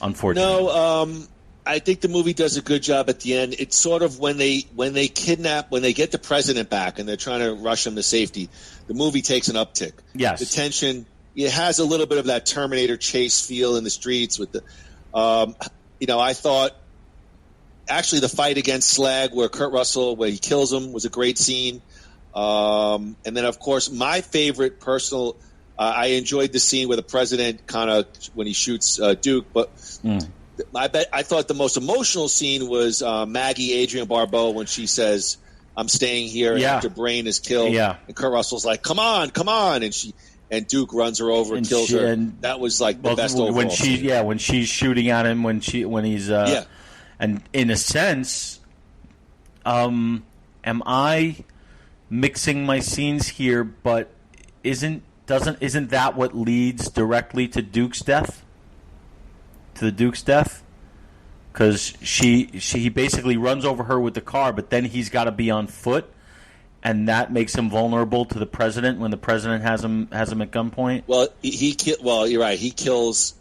Unfortunately, no. I think the movie does a good job at the end. It's sort of when they get the president back and they're trying to rush him to safety, the movie takes an uptick. Yes, the tension. It has a little bit of that Terminator chase feel in the streets with the. I thought. Actually, the fight against Slag, where Kurt Russell, where he kills him, was a great scene. And then, of course, my favorite personal, I enjoyed the scene where the president when he shoots Duke. But I thought the most emotional scene was Maggie Adrienne Barbeau when she says, "I'm staying here after Brain is killed." Yeah. And Kurt Russell's like, "Come on," and Duke runs her over and kills her. And that was like the best overall scene. When she's shooting at him, when he's And in a sense, am I mixing my scenes here? But isn't that what leads directly to Duke's death? To the Duke's death, because he basically runs over her with the car, but then he's got to be on foot, and that makes him vulnerable to the president when the president has him at gunpoint. Well, you're right. He kills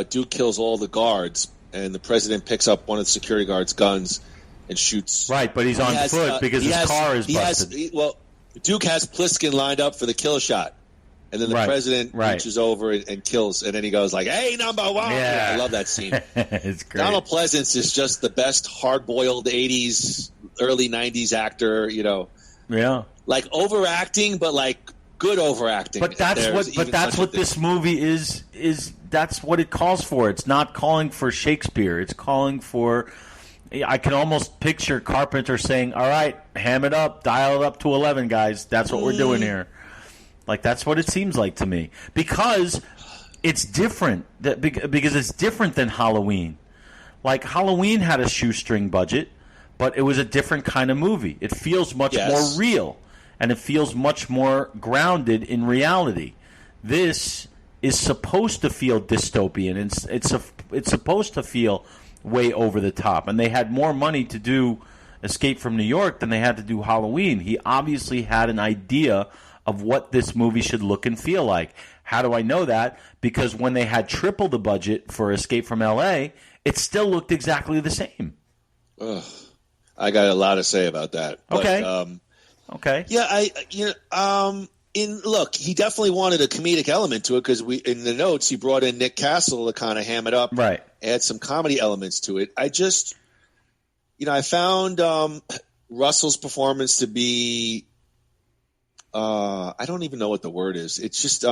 Duke kills all the guards. And the president picks up one of the security guards' guns and shoots. Right, but he's on foot because his car is busted. Duke has Pliskin lined up for the kill shot. And then the president reaches over and kills. And then he goes like, "Hey, number one." Yeah. I love that scene. It's great. Donald Pleasance is just the best hard-boiled 80s, early 90s actor, Yeah. Like overacting, but like good overacting. But that's what this movie is that's what it calls for. It's not calling for Shakespeare. It's calling for, I can almost picture Carpenter saying, "All right, ham it up, dial it up to 11, guys. That's what we're doing here." Like that's what it seems like to me because it's different. Because it's different than Halloween. Like Halloween had a shoestring budget, but it was a different kind of movie. It feels much more real, and it feels much more grounded in reality. This is supposed to feel dystopian. It's supposed to feel way over the top. And they had more money to do Escape from New York than they had to do Halloween. He obviously had an idea of what this movie should look and feel like. How do I know that? Because when they had triple the budget for Escape from L.A., it still looked exactly the same. Ugh. I got a lot to say about that. Okay. But, okay. Yeah, look, he definitely wanted a comedic element to it because in the notes he brought in Nick Castle to kind of ham it up, right? Add some comedy elements to it. I just, I found Russell's performance to be, I don't even know what the word is. It's just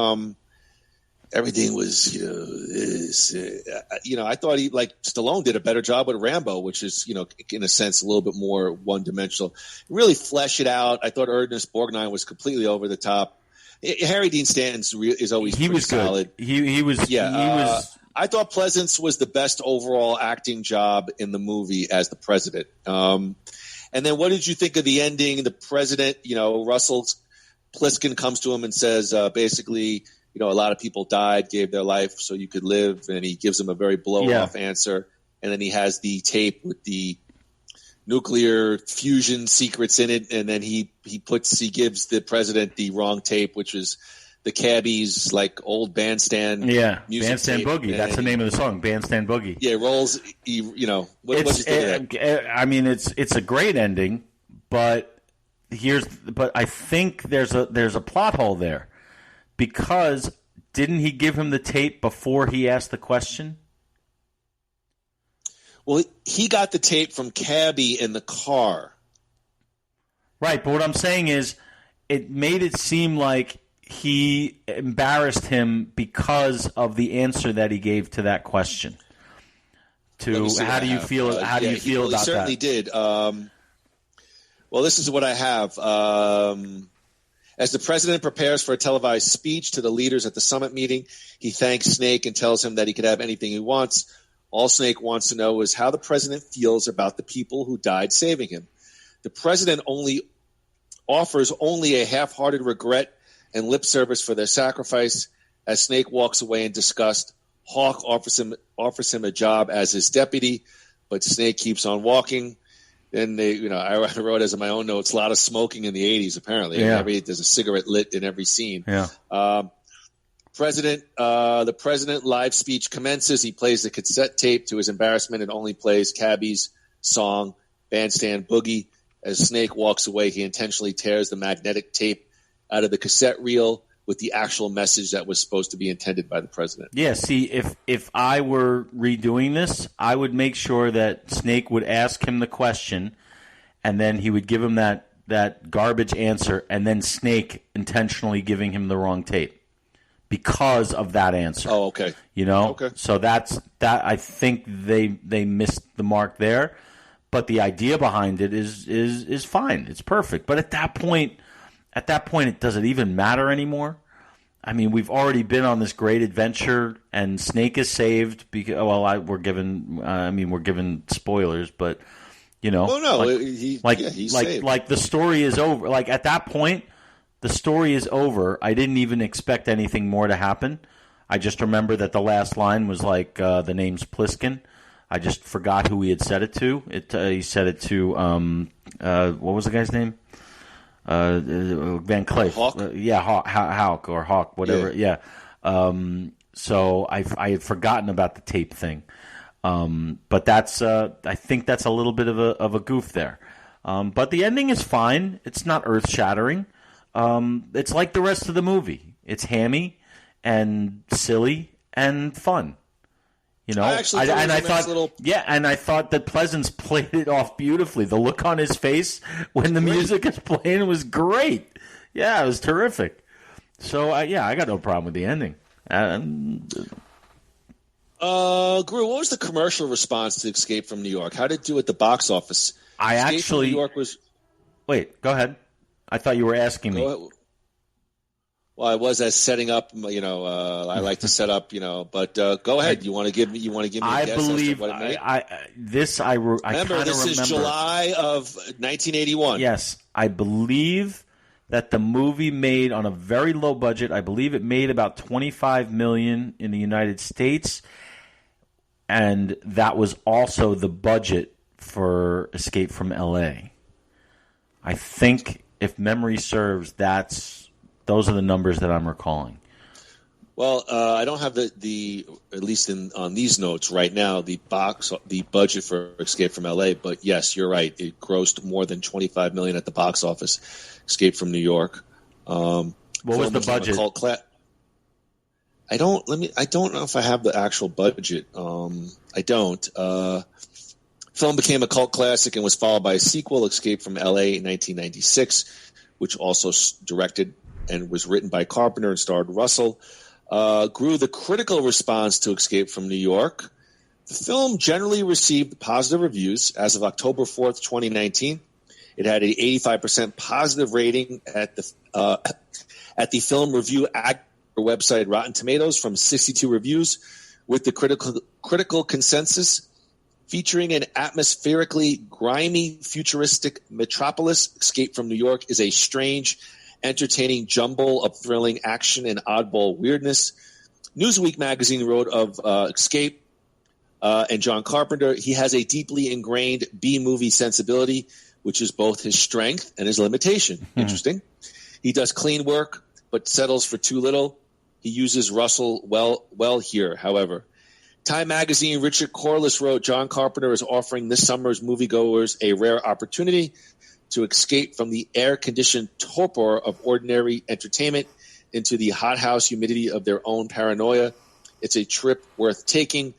everything was, I thought Stallone did a better job with Rambo, which is, in a sense, a little bit more one-dimensional. Really flesh it out. I thought Ernest Borgnine was completely over the top. Harry Dean Stanton is always pretty solid. He was. I thought Pleasance was the best overall acting job in the movie as the president. And then what did you think of the ending? The president, Russell Pliskin comes to him and says, basically, a lot of people died, gave their life so you could live, and he gives him a very blow-off answer. And then he has the tape with the nuclear fusion secrets in it, and then he gives the president the wrong tape, which was the Cabbies old bandstand music Bandstand tape. Boogie. That's the name of the song, Bandstand Boogie. Yeah, rolls. What'd you think of that? I mean, it's a great ending, but I think there's a plot hole there. Because didn't he give him the tape before he asked the question? Well, he got the tape from Cabby in the car. Right, but what I'm saying is it made it seem like he embarrassed him because of the answer that he gave to that question. How do you feel about that? He certainly did. Well, this is what I have. As the president prepares for a televised speech to the leaders at the summit meeting, he thanks Snake and tells him that he could have anything he wants. All Snake wants to know is how the president feels about the people who died saving him. The president offers only a half-hearted regret and lip service for their sacrifice. As Snake walks away in disgust, Hawk offers him a job as his deputy, but Snake keeps on walking. Then I wrote as in my own notes, a lot of smoking in the 80s, apparently. Yeah. There's a cigarette lit in every scene. Yeah. The president live speech commences. He plays the cassette tape to his embarrassment and only plays Cabby's song, Bandstand Boogie. As Snake walks away, he intentionally tears the magnetic tape out of the cassette reel with the actual message that was supposed to be intended by the president. Yeah, see, if I were redoing this, I would make sure that Snake would ask him the question, and then he would give him that garbage answer, and then Snake intentionally giving him the wrong tape because of that answer. Oh, okay. Okay. So that. I think they missed the mark there, but the idea behind it is fine. It's perfect. But at that point, does it even matter anymore? I mean, we've already been on this great adventure, and Snake is saved. We're given spoilers, but Oh no, he's saved. Like the story is over. Like at that point, the story is over. I didn't even expect anything more to happen. I just remember that the last line was the name's Pliskin. I just forgot who he had said it to. He said it to what was the guy's name? Van Cleef. Hawk? Hawk or Hawk, whatever. Yeah. So I had forgotten about the tape thing. But that's I think that's a little bit of a goof there. But the ending is fine. It's not earth-shattering. It's like the rest of the movie. It's hammy and silly and fun. I thought that Pleasance played it off beautifully. The look on his face when the music is playing was great. Yeah, it was terrific. So I got no problem with the ending. Gru, what was the commercial response to Escape from New York? How did it do at the box office? Escape from New York was. Wait, go ahead. I thought you were asking me. Well, I was as setting up. I like to set up. But go ahead. You want to give me? A guess believe as to what it made? Remember, this is July of 1981. Yes, I believe that the movie made on a very low budget. I believe it made about $25 million in the United States, and that was also the budget for Escape from L.A. I think, if memory serves, those are the numbers that I'm recalling. Well, I don't have the at least on these notes right now the budget for Escape from L.A. But yes, you're right. It grossed more than $25 million at the box office. Escape from New York. What was the budget? I don't know if I have the actual budget. I don't. Film became a cult classic and was followed by a sequel, Escape from L.A. in 1996, which also directed and was written by Carpenter and starred Russell. Grew the critical response to Escape from New York. The film generally received positive reviews. As of October 4th, 2019, it had an 85% positive rating at the film review website Rotten Tomatoes from 62 reviews, with the critical consensus featuring an atmospherically grimy, futuristic metropolis. Escape from New York is a strange, entertaining jumble of thrilling action and oddball weirdness. Newsweek magazine wrote of Escape and John Carpenter, he has a deeply ingrained B-movie sensibility, which is both his strength and his limitation. Mm-hmm. Interesting. He does clean work, but settles for too little. He uses Russell well here, however. Time magazine Richard Corliss wrote, John Carpenter is offering this summer's moviegoers a rare opportunity to escape from the air-conditioned torpor of ordinary entertainment into the hothouse humidity of their own paranoia. It's a trip worth taking.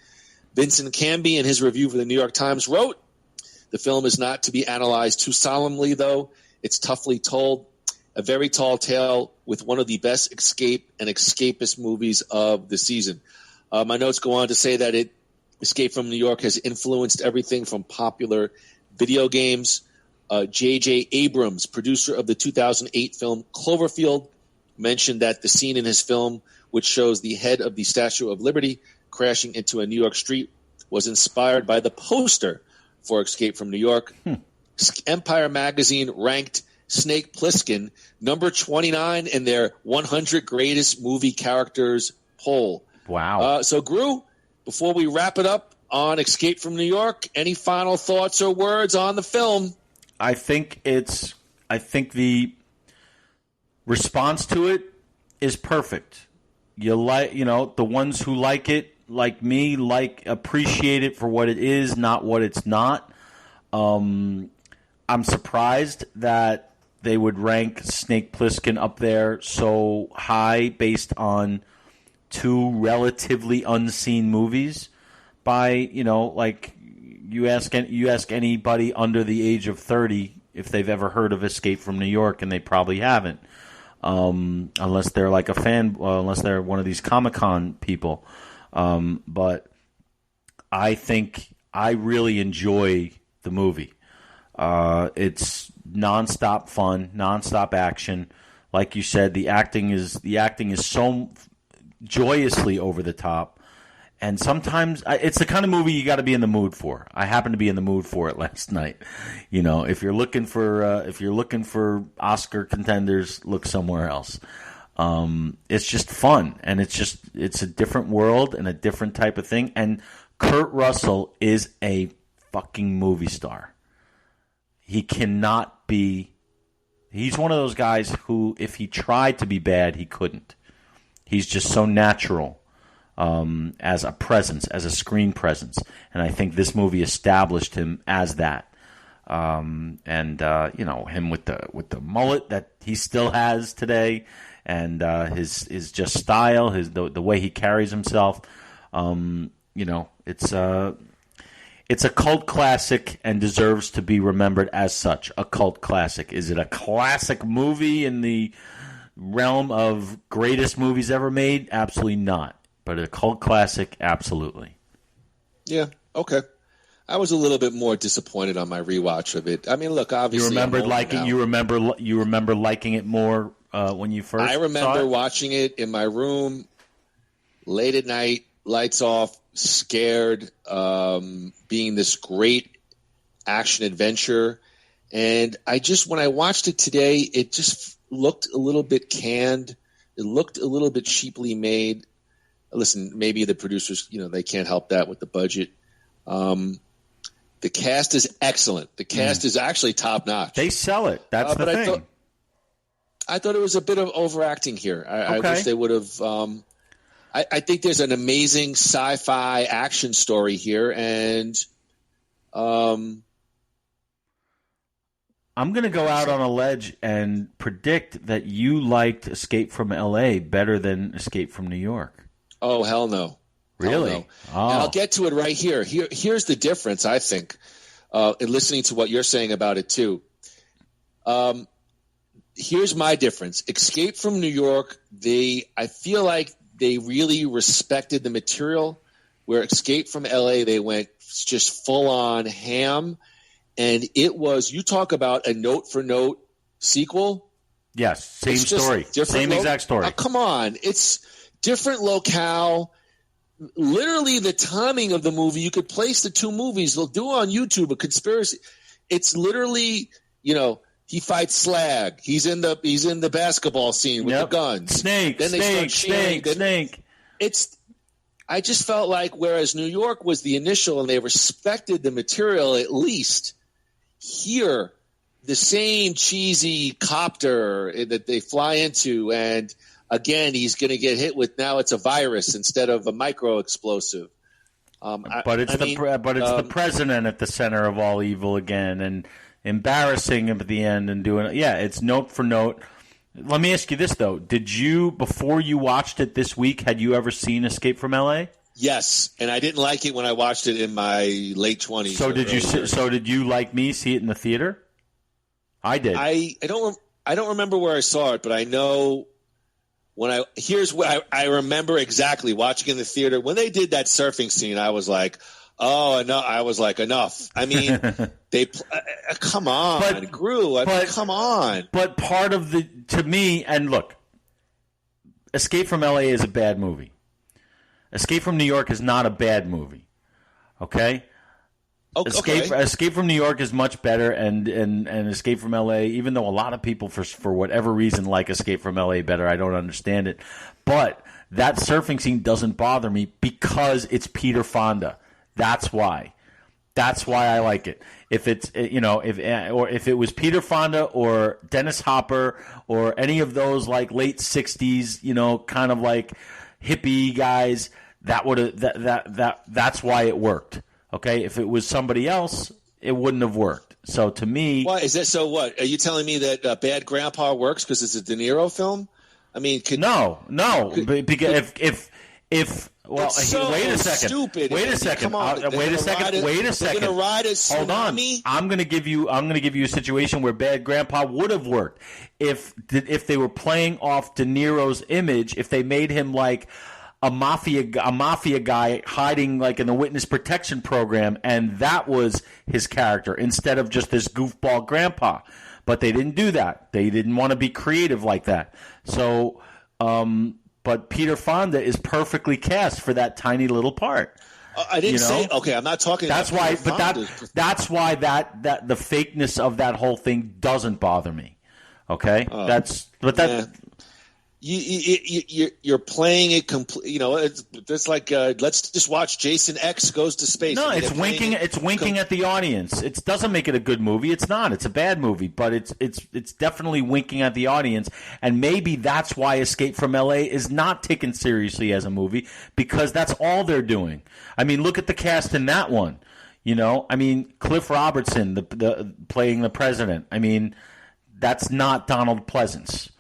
Vincent Canby, in his review for the New York Times, wrote, the film is not to be analyzed too solemnly, though. It's toughly told, a very tall tale with one of the best escape and escapist movies of the season. My notes go on to say that Escape from New York has influenced everything from popular video games. J.J. Abrams, producer of the 2008 film Cloverfield, mentioned that the scene in his film, which shows the head of the Statue of Liberty crashing into a New York street, was inspired by the poster for Escape from New York. Empire magazine ranked Snake Plissken number 29 in their 100 greatest movie characters poll. Wow. So, Gru, before we wrap it up on Escape from New York, any final thoughts or words on the film? I think the response to it is perfect. The ones who like it, like me, appreciate it for what it is, not what it's not. I'm surprised that they would rank Snake Plissken up there so high based on two relatively unseen movies by, you ask anybody under the age of 30 if they've ever heard of Escape from New York, and they probably haven't, unless they're like a fan, unless they're one of these Comic-Con people. But I think I really enjoy the movie. It's nonstop fun, nonstop action. Like you said, the acting is so joyously over the top, and sometimes it's the kind of movie you got to be in the mood for. I happened to be in the mood for it last night. If you're looking for Oscar contenders, look somewhere else. It's just fun, and it's a different world and a different type of thing. And Kurt Russell is a fucking movie star. He cannot be. He's one of those guys who, if he tried to be bad, he couldn't. He's just so natural as a presence, as a screen presence, and I think this movie established him as that. Him with the mullet that he still has today, and his just style, the way he carries himself. It's a cult classic and deserves to be remembered as such. A cult classic. Is it a classic movie in the realm of greatest movies ever made? Absolutely not. But a cult classic, absolutely. Yeah. Okay. I was a little bit more disappointed on my rewatch of it. I mean, look, obviously, you remember liking it more when you first. I remember watching it in my room, late at night, lights off, scared, being this great action adventure, and when I watched it today, it just looked a little bit canned. It looked a little bit cheaply made. Listen, maybe the producers, they can't help that with the budget. The cast is excellent. The cast is actually top notch. They sell it. That's the thing. I thought it was a bit of overacting here. I wish they would have. I think there's an amazing sci-fi action story here, and I'm going to go out on a ledge and predict that you liked Escape from L.A. better than Escape from New York. Oh, hell no. Really? No. Oh. And I'll get to it right here. Here's the difference, I think, in listening to what you're saying about it, too. Here's my difference. Escape from New York, I feel like they really respected the material, where Escape from L.A., they went just full-on ham. And it was, you talk about a note-for-note sequel. Yes, same story. Same exact story. Oh, come on. It's different locale. Literally, the timing of the movie, you could place the two movies. They'll do on YouTube a conspiracy. It's literally, he fights Slag. He's in the basketball scene with the guns. Snake. I just felt like whereas New York was the initial and they respected the material at least, here the same cheesy copter that they fly into, and again, he's going to get hit with, now it's a virus instead of a micro explosive. But it's the president at the center of all evil again, and embarrassing him at the end and doing it. Yeah, it's note for note. Let me ask you this though: did you, before you watched it this week, had you ever seen Escape from L.A.? Yes, and I didn't like it when I watched it in my late 20s. So did you, like me, see it in the theater? I did. I don't remember where I saw it, but I know. Here's what I remember exactly watching in the theater. When they did that surfing scene, I was like, oh, no, I was like, enough. I mean, come on, Groo. Come on. But part of to me, and look, Escape from L.A. is a bad movie. Escape from New York is not a bad movie. Okay? Escape from New York is much better, and Escape from L.A., even though a lot of people, for whatever reason, like Escape from L.A. better, I don't understand it. But that surfing scene doesn't bother me because it's Peter Fonda. That's why. That's why I like it. If it's if it was Peter Fonda or Dennis Hopper or any of those like late 60s, kind of like hippie guys, that's why it worked. Okay, if it was somebody else, it wouldn't have worked. So to me, why is that? So what? Are you telling me that Bad Grandpa works because it's a De Niro film? I mean, no, because if well, so wait a second. Stupid. Wait a second. Come on. Wait a second. They're gonna ride a tsunami? Hold on. I'm gonna give you a situation where Bad Grandpa would have worked if they were playing off De Niro's image. If they made him like a mafia guy hiding like in the witness protection program, and that was his character instead of just this goofball grandpa. But they didn't do that. They didn't want to be creative like that. So, but Peter Fonda is perfectly cast for that tiny little part. I didn't say okay. I'm not talking. That's about why. Peter But that's why that the fakeness of that whole thing doesn't bother me. Okay, You're playing it complete. It's like let's just watch Jason X Goes to Space. No, it's winking. It's winking at the audience. It doesn't make it a good movie. It's not. It's a bad movie, but it's definitely winking at the audience. And maybe that's why Escape from L.A. is not taken seriously as a movie, because that's all they're doing. I mean, look at the cast in that one. I mean, Cliff Robertson, the playing the president. I mean, that's not Donald Pleasance.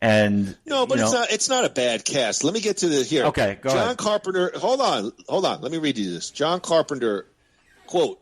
And no, but it's not a bad cast. Let me get to here. Okay, go ahead. John Carpenter. Hold on. Let me read you this. John Carpenter, quote: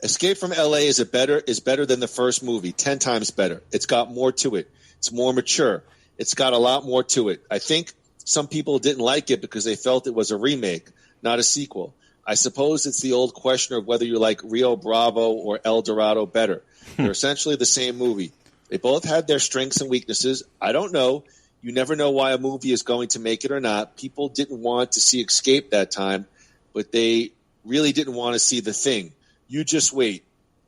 "Escape from L.A. is better than the first movie, 10 times better. It's got more to it. It's more mature. It's got a lot more to it. I think Some people didn't like it because they felt it was a remake, not a sequel. I suppose it's the old question of whether you like Rio Bravo or El Dorado better. They're essentially the same movie. They both had their strengths and weaknesses. I don't know. You never know why a movie is going to make it or not. People didn't want to see Escape that time, but they really didn't want to see The Thing. You just wait.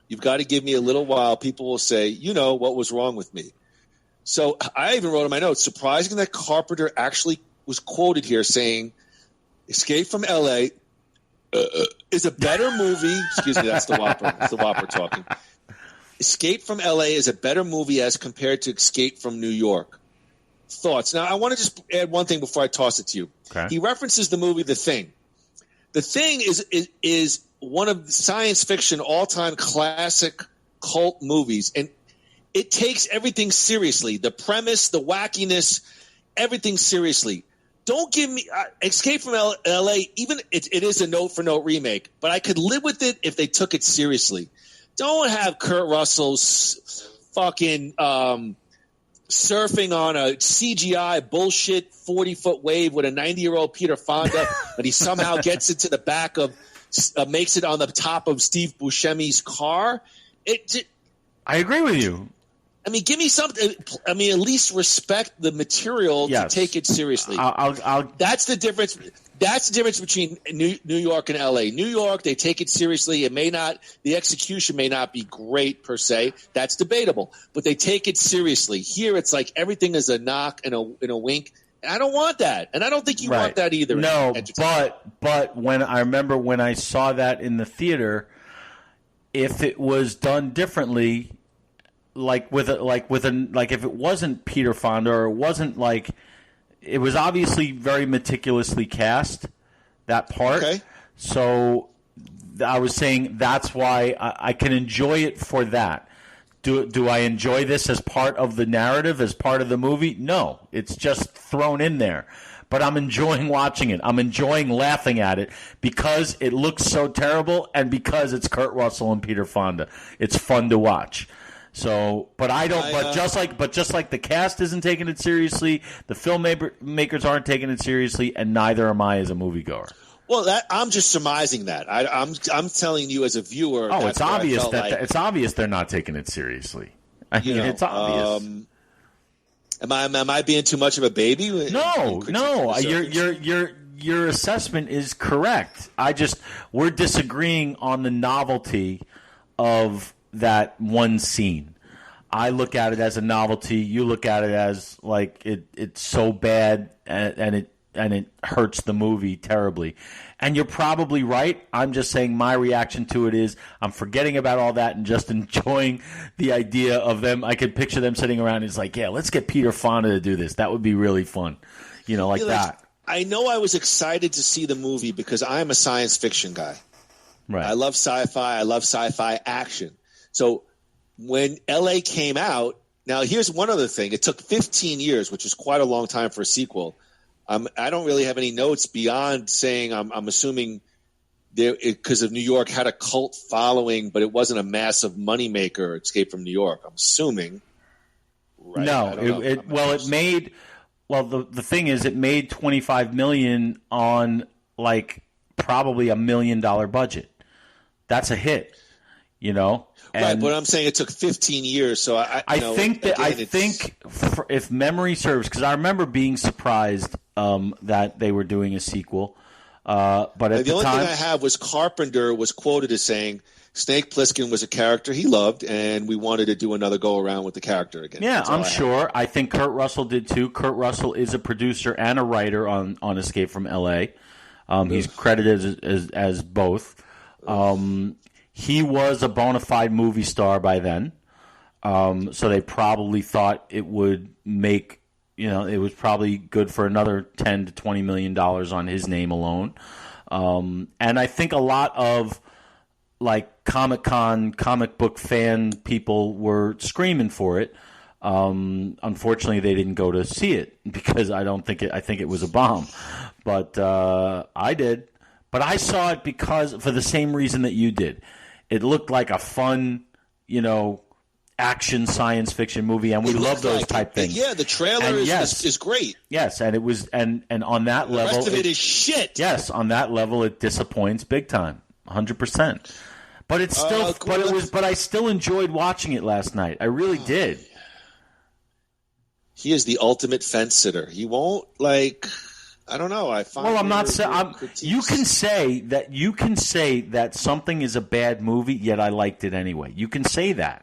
You've got to give me a little while. People will say, you know, what was wrong with me? So I even wrote in my notes, surprising that Carpenter actually was quoted here saying, Escape from L.A. Is a better movie. Excuse me, that's the Whopper. That's the Whopper talking. Escape from L.A. is a better movie as compared to Escape from New York. Thoughts? Now, I want to just add one thing before I toss it to you. Okay. He references the movie The Thing. The Thing is one of the science fiction all-time classic cult movies, and it takes everything seriously. The premise, the wackiness, everything seriously. Don't give me Escape from L.A., even it is a note-for-note remake, but I could live with it if they took it seriously. Don't have Kurt Russell's fucking surfing on a CGI bullshit 40-foot wave with a 90-year-old Peter Fonda, but he somehow gets into the back of makes it on the top of Steve Buscemi's car. I agree with you. I mean, give me something. I mean, at least respect the material to take it seriously. That's the difference. That's the difference between New York and L.A. New York, they take it seriously. It may not, the execution may not be great per se. That's debatable, but they take it seriously. Here, it's like everything is a knock and a wink. And I don't want that, and I don't think you want that either. No, but when I remember when I saw that in the theater, if it was done differently. Like if it wasn't Peter Fonda or it wasn't like it was obviously very meticulously cast, that part. Okay. So I was saying that's why I can enjoy it for that. Do I enjoy this as part of the narrative, as part of the movie? No, it's just thrown in there. But I'm enjoying watching it. I'm enjoying laughing at it because it looks so terrible and because it's Kurt Russell and Peter Fonda. It's fun to watch. So, but I don't. But just like the cast isn't taking it seriously, the filmmakers aren't taking it seriously, and neither am I as a moviegoer. Well, I'm just surmising that. I'm telling you as a viewer. Oh, it's obvious it's obvious they're not taking it seriously. I mean, it's obvious. Am I being too much of a baby? No. Your assessment is correct. We're disagreeing on the novelty of that one scene. I look at it as a novelty. You look at it as like it's so bad and it hurts the movie terribly. And you're probably right. I'm just saying my reaction to it is I'm forgetting about all that and just enjoying the idea of them. I could picture them sitting around and it's like, yeah, let's get Peter Fonda to do this. That would be really fun. Like that. I know I was excited to see the movie because I'm a science fiction guy. Right. I love sci-fi. I love sci-fi action. So when L.A. came out, now here's one other thing. It took 15 years, which is quite a long time for a sequel. I don't really have any notes beyond saying I'm assuming because of New York had a cult following, but it wasn't a massive moneymaker, Escape from New York. I'm assuming. Right? No, it made. Well, the thing is, it made $25 million on like probably $1 million budget. That's a hit, Right, but I'm saying it took 15 years. So I think if memory serves, because I remember being surprised that they were doing a sequel. But at the only time, thing I have was Carpenter was quoted as saying Snake Plissken was a character he loved, and we wanted to do another go around with the character again. Yeah, I'm sure. I think Kurt Russell did too. Kurt Russell is a producer and a writer on Escape from L.A. He's credited as both. He was a bona fide movie star by then, so they probably thought it would make, it was probably good for another $10 to $20 million on his name alone. And I think a lot of like Comic-Con comic book fan people were screaming for it. Unfortunately, they didn't go to see it because I think it was a bomb, but I did. But I saw it for the same reason that you did. It looked like a fun, action science fiction movie, and we love those type things. Yeah, the trailer is great. Yes, and it was, and on that level, the rest of it is shit. Yes, on that level, it disappoints big time, 100%. But it's still, but I still enjoyed watching it last night. I really did. He is the ultimate fence sitter. He won't I don't know. I find. Well, I'm not saying you can say that something is a bad movie, yet I liked it anyway. You can say that.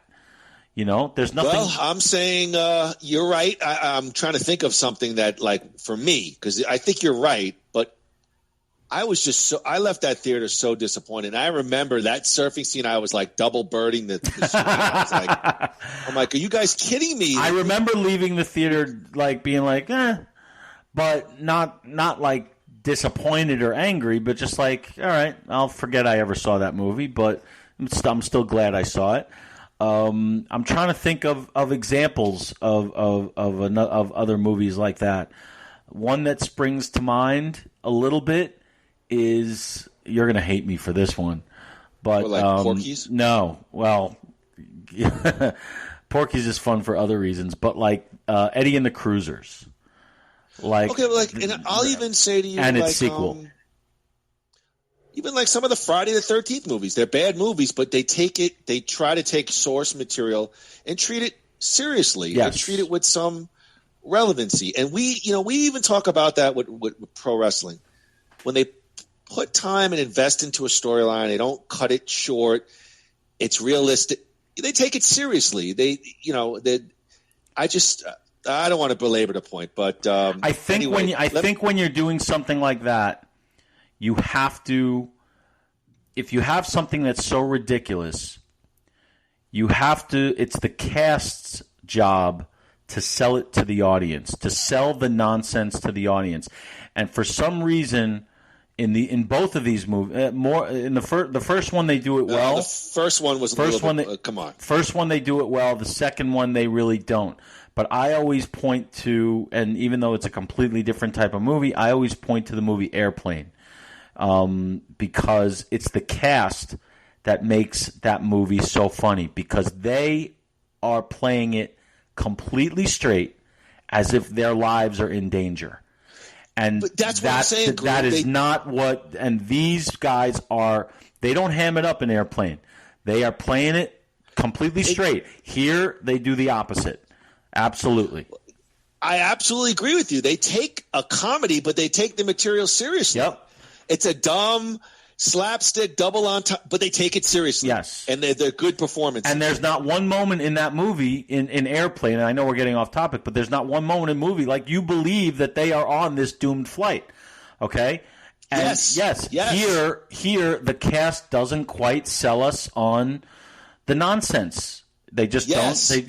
There's nothing. Well, I'm saying you're right. I'm trying to think of something that, for me, because I think you're right. But I was I left that theater so disappointed. And I remember that surfing scene. I was double birding the screen. I'm like, are you guys kidding me? I remember leaving the theater being but not disappointed or angry, but just all right, I'll forget I ever saw that movie. But I'm still glad I saw it. I'm trying to think of examples of other movies like that. One that springs to mind a little bit is, you're going to hate me for this one, but Porky's? No, well, Porky's is fun for other reasons, but Eddie and the Cruisers, and I'll even say to you, and its sequel. Even some of the Friday the 13th movies, they're bad movies, but they try to take source material and treat it seriously. Yes. And treat it with some relevancy. And we even talk about that with pro wrestling. When they put time and invest into a storyline, they don't cut it short. It's realistic. They take it seriously. I don't want to belabor the point, but I think when you're doing something like that, you have to, if you have something that's so ridiculous, it's the cast's job to sell it to the audience, to sell the nonsense to the audience. And for some reason, in both of these movies, more in the first one they do it well. The first one was come on. First one they do it well. The second one they really don't. But I always point to, and even though it's a completely different type of movie, I always point to the movie Airplane. Because it's the cast that makes that movie so funny, because they are playing it completely straight as if their lives are in danger. And but that's what I'm saying. That is not what, and these guys they don't ham it up in Airplane. They are playing it completely straight. Here, they do the opposite. Absolutely. I absolutely agree with you. They take a comedy, but they take the material seriously. Yep. It's a dumb slapstick double on top, but they take it seriously. Yes. And they're good performances. And there's not one moment in that movie, in Airplane, and I know we're getting off topic, but there's not one moment in the movie you believe that they are on this doomed flight. Okay? And yes. Here, the cast doesn't quite sell us on the nonsense. They just don't. They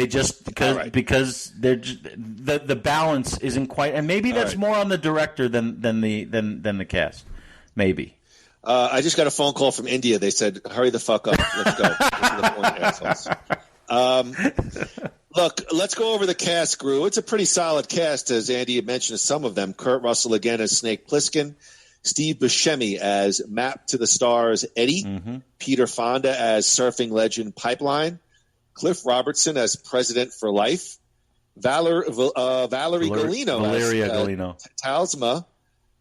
just because they're the balance isn't quite, and maybe that's more on the director than the cast. Maybe. I just got a phone call from India. They said, "Hurry the fuck up. Let's go." Look, let's go over the cast, Groo. It's a pretty solid cast, as Andy had mentioned. Some of them: Kurt Russell again as Snake Plissken, Steve Buscemi as Map to the Stars Eddie, Peter Fonda as surfing legend Pipeline, Cliff Robertson as President for Life, Valerie Galino as Talsma,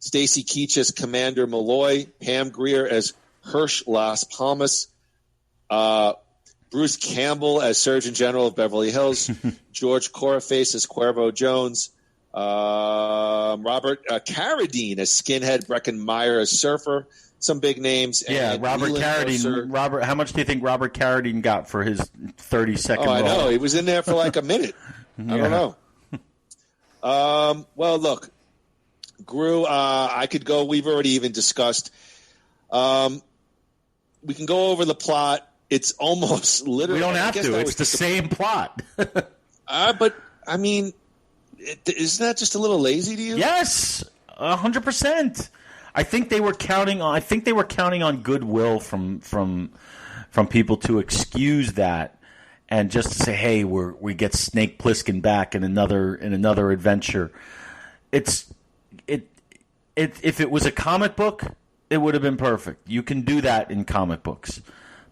Stacy Keach as Commander Malloy, Pam Grier as Hirsch Las Palmas, Bruce Campbell as Surgeon General of Beverly Hills, George Coraface as Cuervo Jones, Robert Carradine as Skinhead, Breckin Meyer as Surfer, some big names. Yeah, Robert Carradine. Robert, how much do you think Robert Carradine got for his 30-second role? I know. He was in there for a minute. I don't know. Well, look, Groo, I could go. We've already even discussed. We can go over the plot. It's almost literally. We don't have to. It's the same plot. But, I mean, isn't that just a little lazy to you? Yes, 100%. I think they were counting on goodwill from people to excuse that, and just to say, "Hey, we get Snake Plissken back in another adventure." If it was a comic book, it would have been perfect. You can do that in comic books,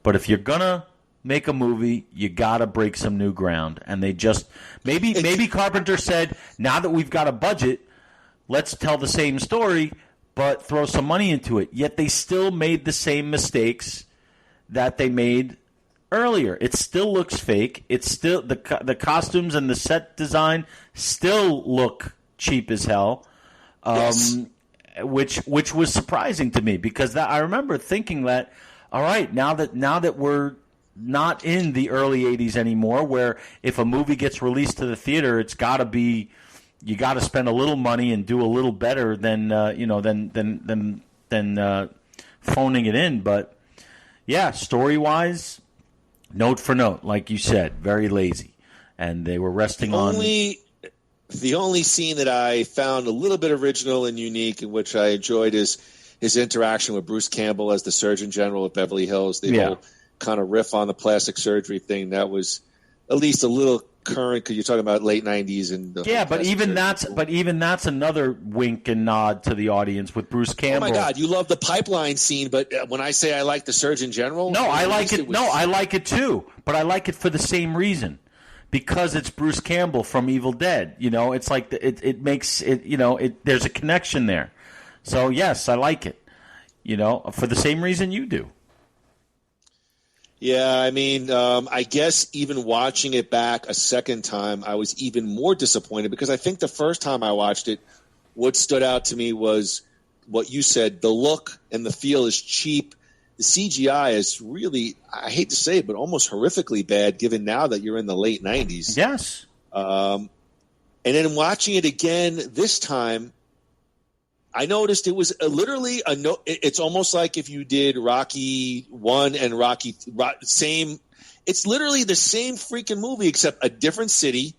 but if you're gonna make a movie, you got to break some new ground. And they just maybe Carpenter said, now that we've got a budget, let's tell the same story, but throw some money into it. Yet they still made the same mistakes that they made earlier. It still looks fake. It's still the costumes and the set design still look cheap as hell. Yes. Which was surprising to me, because I remember thinking that, all right, now that we're not in the early 80s anymore, where if a movie gets released to the theater, it's got to be, you got to spend a little money and do a little better than phoning it in. But yeah, story wise, note for note, like you said, very lazy, and they were resting on. The only scene that I found a little bit original and unique, in which I enjoyed, is his interaction with Bruce Campbell as the Surgeon General of Beverly Hills. The whole kind of riff on the plastic surgery thing, that was at least a little current, because you're talking about late 90s. And but even that's another wink and nod to the audience with Bruce Campbell. Oh my God, you love the pipeline scene, but when I say I like the Surgeon General, no, I like it. No, I like it too, but I like it for the same reason. Because it's Bruce Campbell from Evil Dead, it's like it makes it. There's a connection there, so yes, I like it. For the same reason you do. Yeah, I mean, I guess even watching it back a second time, I was even more disappointed, because I think the first time I watched it, what stood out to me was what you said: the look and the feel is cheap. The CGI is really, I hate to say it, but almost horrifically bad, given now that you're in the late 90s. Yes. And then watching it again this time, I noticed it was literally it's almost like if you did Rocky 1 and same. It's literally the same freaking movie, except a different city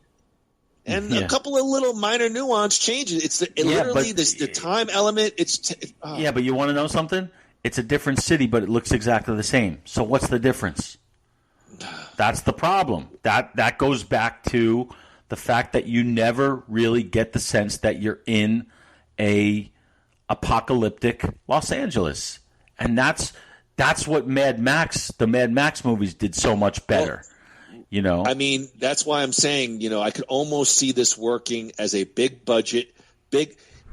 and a couple of little minor nuance changes. It's the time element. But you want to know something? It's a different city, but it looks exactly the same. So what's the difference? That's the problem. That goes back to the fact that you never really get the sense that you're in a apocalyptic Los Angeles. And that's what the Mad Max movies did so much better. I mean, that's why I'm saying, I could almost see this working as a big budget,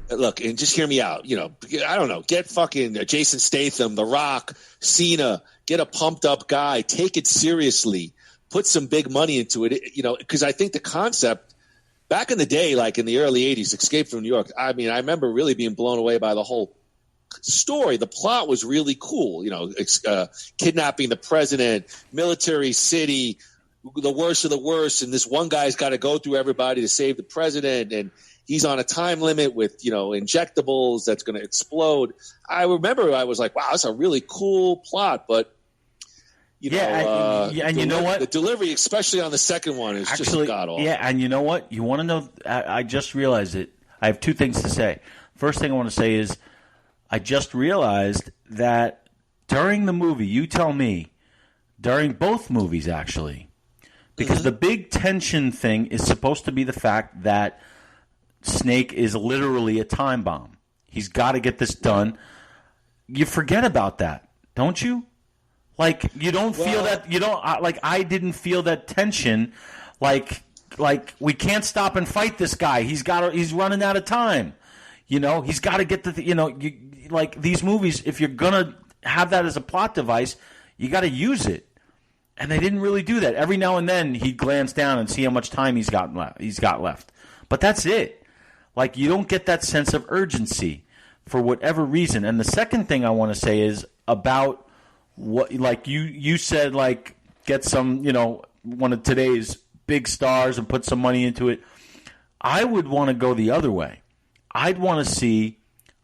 look, and just hear me out. I don't know. Get fucking Jason Statham, The Rock, Cena. Get a pumped up guy. Take it seriously. Put some big money into it. Because I think the concept back in the day, like in the early '80s, Escape from New York. I mean, I remember really being blown away by the whole story. The plot was really cool. Kidnapping the president, military city, the worst of the worst, and this one guy's got to go through everybody to save the president, and he's on a time limit with, injectables that's going to explode. I remember I was like, wow, that's a really cool plot. But, you know what? The delivery, especially on the second one, is just god-awful. Yeah, and you know what? You want to know? I just realized it. I have two things to say. First thing I want to say is I just realized that during the movie, you tell me, during both movies actually, because the big tension thing is supposed to be the fact that Snake is literally a time bomb. He's got to get this done. You forget about that, don't you? Like, you don't feel that. You don't like. I didn't feel that tension. Like we can't stop and fight this guy. He's running out of time. He's got to get like these movies. If you're gonna have that as a plot device, you got to use it. And they didn't really do that. Every now and then he'd glance down and see how much time he's got left. But that's it. Like, you don't get that sense of urgency for whatever reason. And the second thing I want to say is about what, like you said, like, get some, one of today's big stars and put some money into it. I would want to go the other way. I'd want to see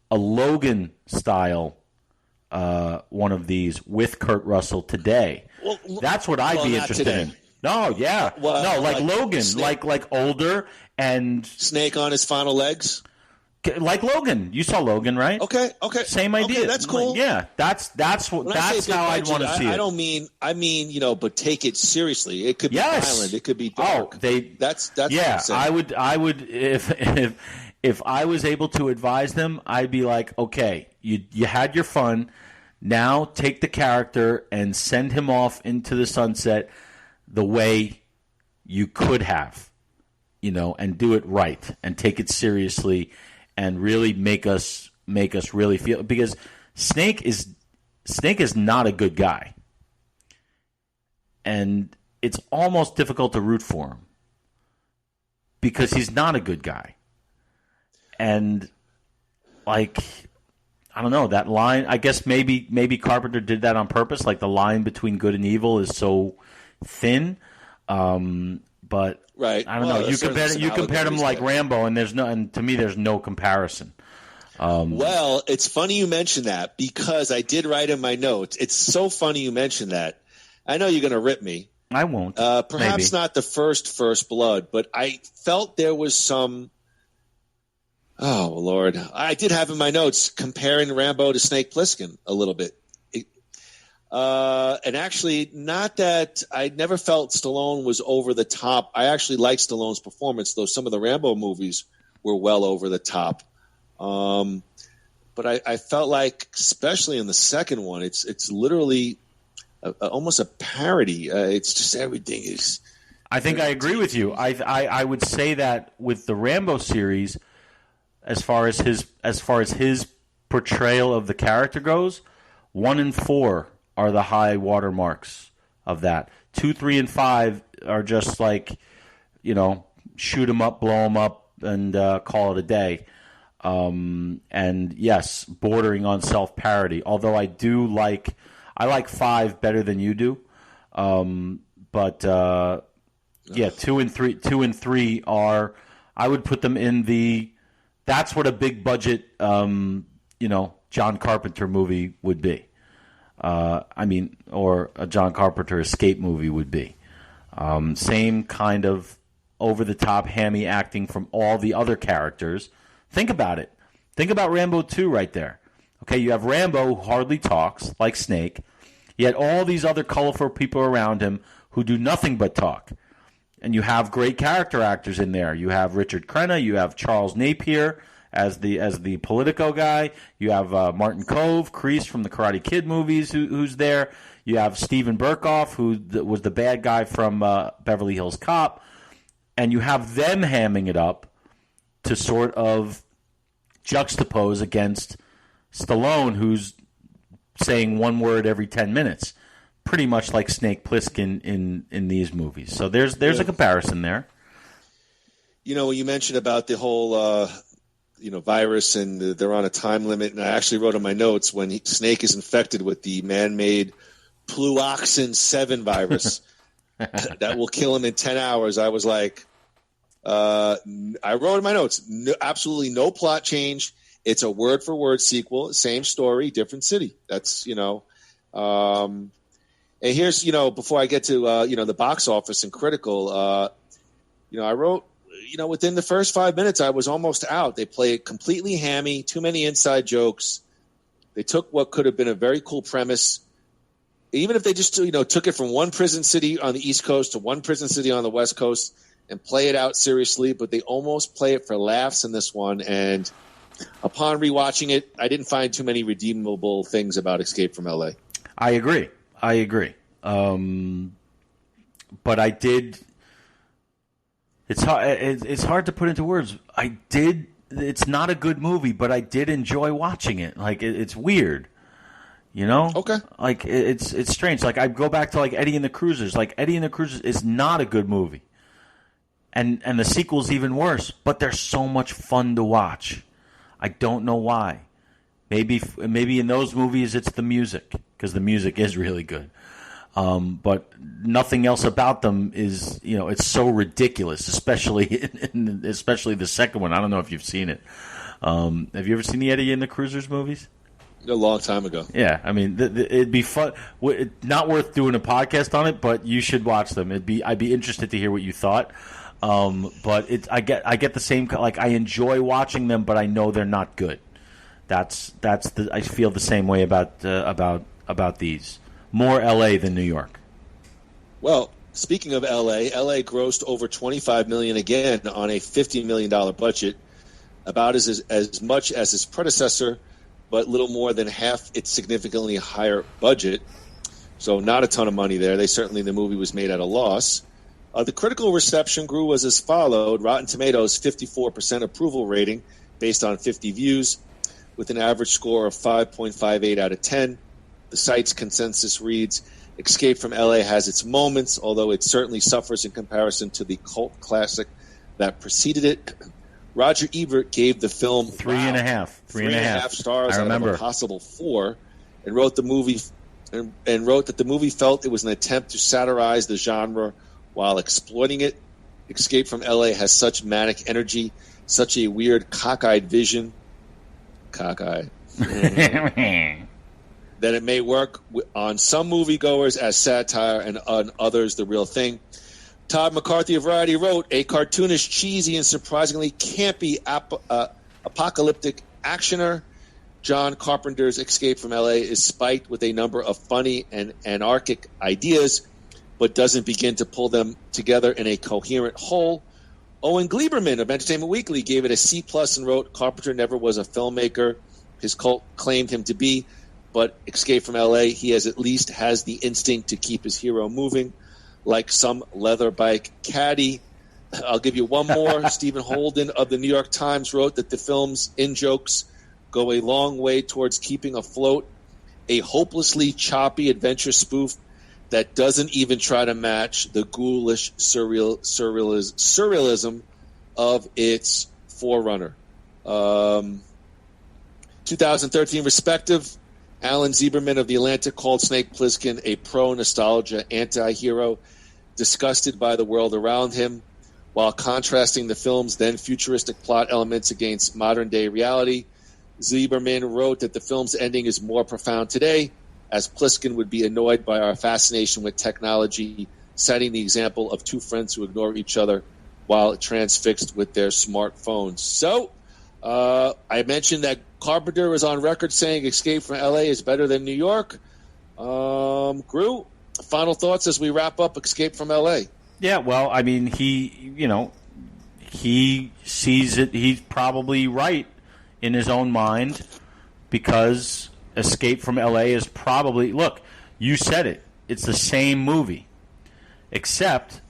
a Logan style one of these with Kurt Russell today. Well, that's what I'd be interested in. No, yeah. Like Logan, Snake. like older and Snake on his final legs. Like Logan. You saw Logan, right? Okay. Same idea. Okay, that's cool. Yeah, that's how I'd want to see it. I mean, but take it seriously. It could be violent. It could be dark. That's yeah. I would if I was able to advise them, I'd be like, okay, you had your fun. Now take the character and send him off into the sunset the way you could have, and do it right and take it seriously and really make us really feel, because Snake is not a good guy. And it's almost difficult to root for him because he's not a good guy. And I don't know, that line, I guess maybe Carpenter did that on purpose, like the line between good and evil is so thin. But right. I don't know. You compared him like Rambo, and to me there's no comparison. Well, it's funny you mention that, because I did write in my notes. It's so funny you mention that. I know you're going to rip me. I won't. Perhaps not the first blood, but I felt there was some. Oh Lord! I did have in my notes comparing Rambo to Snake Plissken a little bit, and actually, not that I never felt Stallone was over the top. I actually liked Stallone's performance, though some of the Rambo movies were well over the top. But I felt like, especially in the second one, it's literally almost a parody. It's just everything is. I think I agree with you. I would say that with the Rambo series, as far as his portrayal of the character goes, 1 and 4 are the high water marks of that. 2, 3, and 5 are just like, shoot 'em up, blow 'em up, and call it a day. And yes, bordering on self-parody. Although I like 5 better than you do. But 2 and 3 are, I would put them in the, that's what a big budget, John Carpenter movie would be. Or a John Carpenter escape movie would be. Same kind of over-the-top hammy acting from all the other characters. Think about it. Think about Rambo 2 right there. Okay, you have Rambo who hardly talks, like Snake, yet all these other colorful people around him who do nothing but talk. And you have great character actors in there. You have Richard Crenna, you have Charles Napier as the Politico guy, you have Martin Kove, Kreese from the Karate Kid movies who's there, you have Steven Berkoff, who was the bad guy from Beverly Hills Cop, and you have them hamming it up to sort of juxtapose against Stallone, who's saying one word every 10 minutes, pretty much like Snake Plissken in these movies. So there's a comparison there. When you mentioned about the whole virus and they're on a time limit, and I actually wrote in my notes when Snake is infected with the man-made Pluoxin 7 virus that will kill him in 10 hours, I was like, I wrote in my notes, absolutely no plot change. It's a word-for-word sequel, same story, different city. That's, and here's, before I get to, the box office and critical, I wrote, within the first 5 minutes, I was almost out. They play it completely hammy, too many inside jokes. They took what could have been a very cool premise. Even if they just, took it from one prison city on the East Coast to one prison city on the West Coast and play it out seriously, but they almost play it for laughs in this one. And upon rewatching it, I didn't find too many redeemable things about Escape from L.A. I agree. But I did. It's hard to put into words. It's not a good movie, but I did enjoy watching it. Like it's weird, Okay. Like it's strange. Like I go back to like Eddie and the Cruisers. Like Eddie and the Cruisers is not a good movie, and the sequel's even worse. But they're so much fun to watch. I don't know why. Maybe in those movies it's the music, because the music is really good. But nothing else about them is, it's so ridiculous, especially especially the second one. I don't know if you've seen it. Have you ever seen the Eddie and the Cruisers movies? A long time ago. Yeah, I mean, it'd be fun. Not worth doing a podcast on it, but you should watch them. I'd be interested to hear what you thought. But I get the same, like I enjoy watching them, but I know they're not good. I feel the same way about these. More L.A. than New York. Well, speaking of L.A. grossed over $25 million again on a $50 million budget, about as much as its predecessor, but little more than half its significantly higher budget. So not a ton of money there. The movie was made at a loss. The critical reception grew was as followed. Rotten Tomatoes, 54% approval rating based on 50 views, with an average score of 5.58 out of 10. The site's consensus reads, Escape from L.A. has its moments, although it certainly suffers in comparison to the cult classic that preceded it. Roger Ebert gave the film 3.5 stars out of a possible 4, and wrote that the movie felt it was an attempt to satirize the genre while exploiting it. Escape from L.A. has such manic energy, such a weird cockeyed vision. Cockeyed. That it may work on some moviegoers as satire and on others the real thing. Todd McCarthy of Variety wrote, a cartoonish, cheesy, and surprisingly campy apocalyptic actioner. John Carpenter's Escape from L.A. is spiked with a number of funny and anarchic ideas, but doesn't begin to pull them together in a coherent whole. Owen Gleiberman of Entertainment Weekly gave it a C+ and wrote, Carpenter never was a filmmaker. His cult claimed him to be, but Escape from L.A., he at least has the instinct to keep his hero moving, like some leather bike caddy. I'll give you one more. Stephen Holden of the New York Times wrote that the film's in-jokes go a long way towards keeping afloat a hopelessly choppy adventure spoof that doesn't even try to match the ghoulish surrealism of its forerunner. 2013 perspective. Alan Zieberman of The Atlantic called Snake Plissken a pro-nostalgia anti-hero, disgusted by the world around him, while contrasting the film's then futuristic plot elements against modern-day reality. Zieberman wrote that the film's ending is more profound today, as Plissken would be annoyed by our fascination with technology, citing the example of two friends who ignore each other while transfixed with their smartphones. So, I mentioned that Carpenter was on record saying Escape from L.A. is better than New York. Groo, final thoughts as we wrap up Escape from L.A.? Yeah, well, I mean, he sees it. He's probably right in his own mind, because Escape from L.A. is probably, look, you said it, it's the same movie, except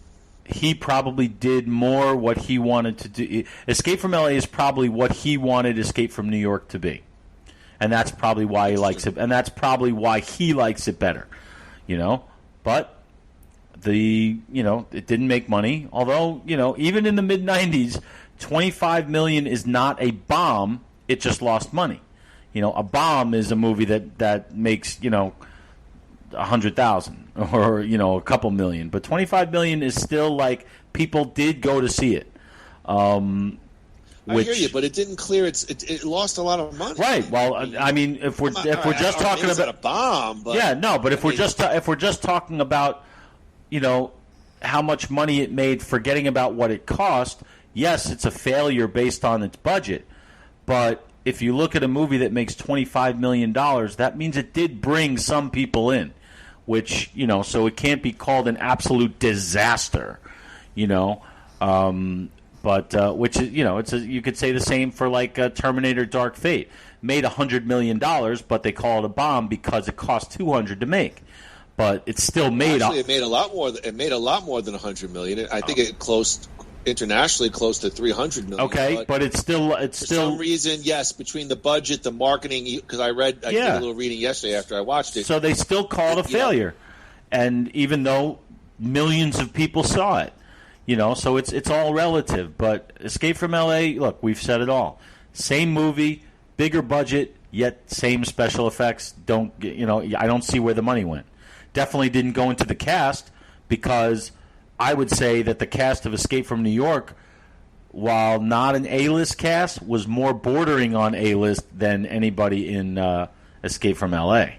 he probably did more what he wanted to do. Escape from L.A. is probably what he wanted Escape from New York to be, and that's probably why he likes it, and that's probably why he likes it better, but it didn't make money, although, even in the mid-90s, $25 million is not a bomb. It just lost money. A bomb is a movie that makes, 100,000 or, a couple million. But 25 million is still like people did go to see it. I hear you, but it didn't clear it lost a lot of money. Right. Well, I mean, if we're just talking about a bomb, but yeah, no, but if we're just talking about, how much money it made, forgetting about what it cost, yes, it's a failure based on its budget. But if you look at a movie that makes $25 million, that means it did bring some people in, which, so it can't be called an absolute disaster, but which is, you could say the same for like Terminator Dark Fate. Made $100 million, but they call it a bomb because it cost $200 to make. But it still made. Actually, it made a lot more. It made a lot more than $100 million. I think it closed internationally close to $300 million. Okay, but it's still for some reason, yes, between the budget, the marketing. Because I did a little reading yesterday after I watched it. So they still call it a failure, and even though millions of people saw it, so it's all relative. But Escape from L.A., look, we've said it all. Same movie, bigger budget, yet same special effects. I don't see where the money went. Definitely didn't go into the cast, because I would say that the cast of Escape from New York, while not an A-list cast, was more bordering on A-list than anybody in Escape from L.A.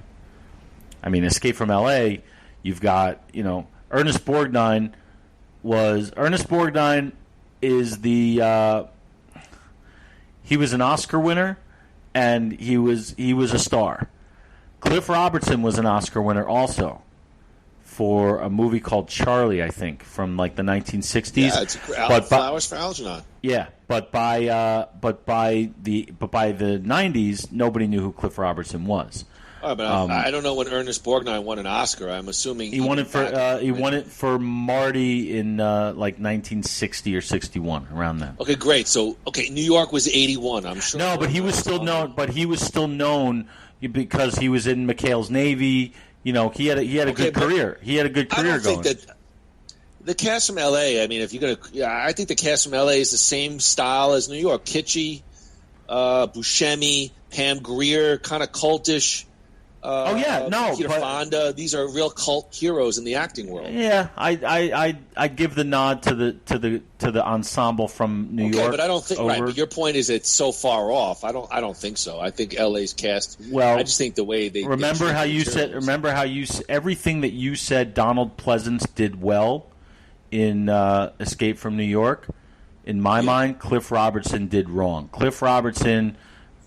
I mean, Escape from L.A., you've got, Ernest Borgnine is he was an Oscar winner, and he was a star. Cliff Robertson was an Oscar winner also for a movie called Charlie, I think, from like the 1960s. Yeah, it's Flowers for Algernon. Yeah, but by the 90s, nobody knew who Cliff Robertson was. Oh, but I don't know when Ernest Borgnine won an Oscar. I'm assuming he won it for Marty in like 1960 or 61, around then. Okay, great. So, New York was 81. I'm sure. No, but he was still known. But he was still known because he was in McHale's Navy. You know, he had a good career. He had a good career going. Think that the cast from L.A. I mean, if you're gonna, I think the cast from L.A. is the same style as New York. Kitschy, Buscemi, Pam Grier, kind of cultish. Peter Fonda. These are real cult heroes in the acting world. Yeah, I give the nod to the ensemble from New York. Okay, but I don't think right. But your point is it's so far off. I don't think so. I think LA's cast. Well, I just think the way they remember how you said. Remember how you everything that you said. Donald Pleasance did well in Escape from New York. In my mind, Cliff Robertson did wrong. Cliff Robertson,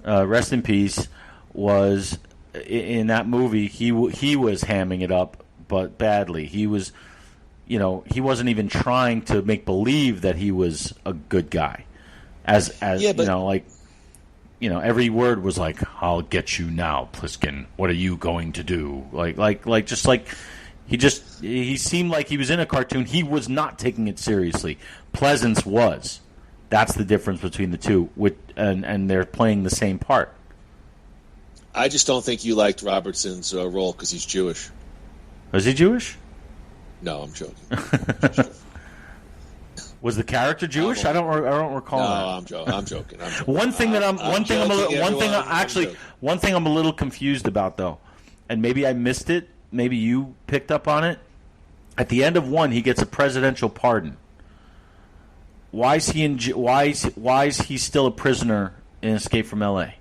rest in peace, was. In that movie, he was hamming it up, but badly. He was, he wasn't even trying to make believe that he was a good guy. Every word was like, "I'll get you now, Pliskin. What are you going to do?" He seemed like he was in a cartoon. He was not taking it seriously. Pleasance was. That's the difference between the two. And they're playing the same part. I just don't think you liked Robertson's role because he's Jewish. Was he Jewish? No, I'm joking. Was the character Jewish? I don't recall. No, I'm joking. One thing I'm a little confused about though, and maybe I missed it. Maybe you picked up on it. At the end of one, he gets a presidential pardon. Why is he still a prisoner in Escape from L.A.?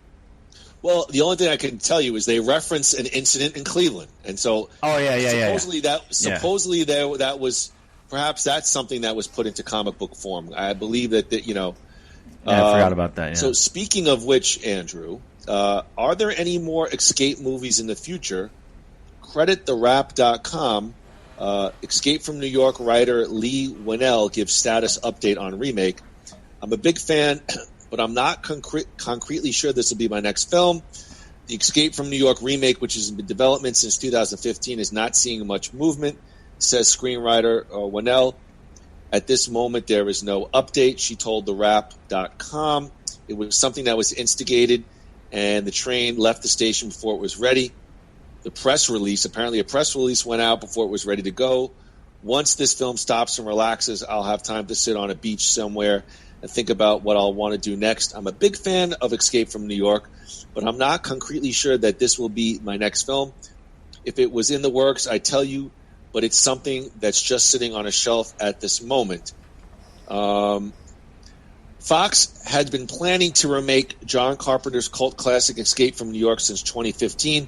Well, the only thing I can tell you is they reference an incident in Cleveland, and so supposedly that was perhaps that's something that was put into comic book form. I believe that I forgot about that. Yeah. So speaking of which, Andrew, are there any more Escape movies in the future? CreditTheRap.com. Escape from New York writer Lee Winnell gives status update on remake. I'm a big fan. But I'm not concretely sure this will be my next film. The Escape from New York remake, which has been in development since 2015, is not seeing much movement, says screenwriter Winnell. At this moment, there is no update, she told TheWrap.com. It was something that was instigated, and the train left the station before it was ready. Apparently a press release went out before it was ready to go. Once this film stops and relaxes, I'll have time to sit on a beach somewhere and think about what I'll want to do next. I'm a big fan of Escape from New York, but I'm not concretely sure that this will be my next film. If it was in the works, I'd tell you, but it's something that's just sitting on a shelf at this moment. Fox had been planning to remake John Carpenter's cult classic Escape from New York since 2015.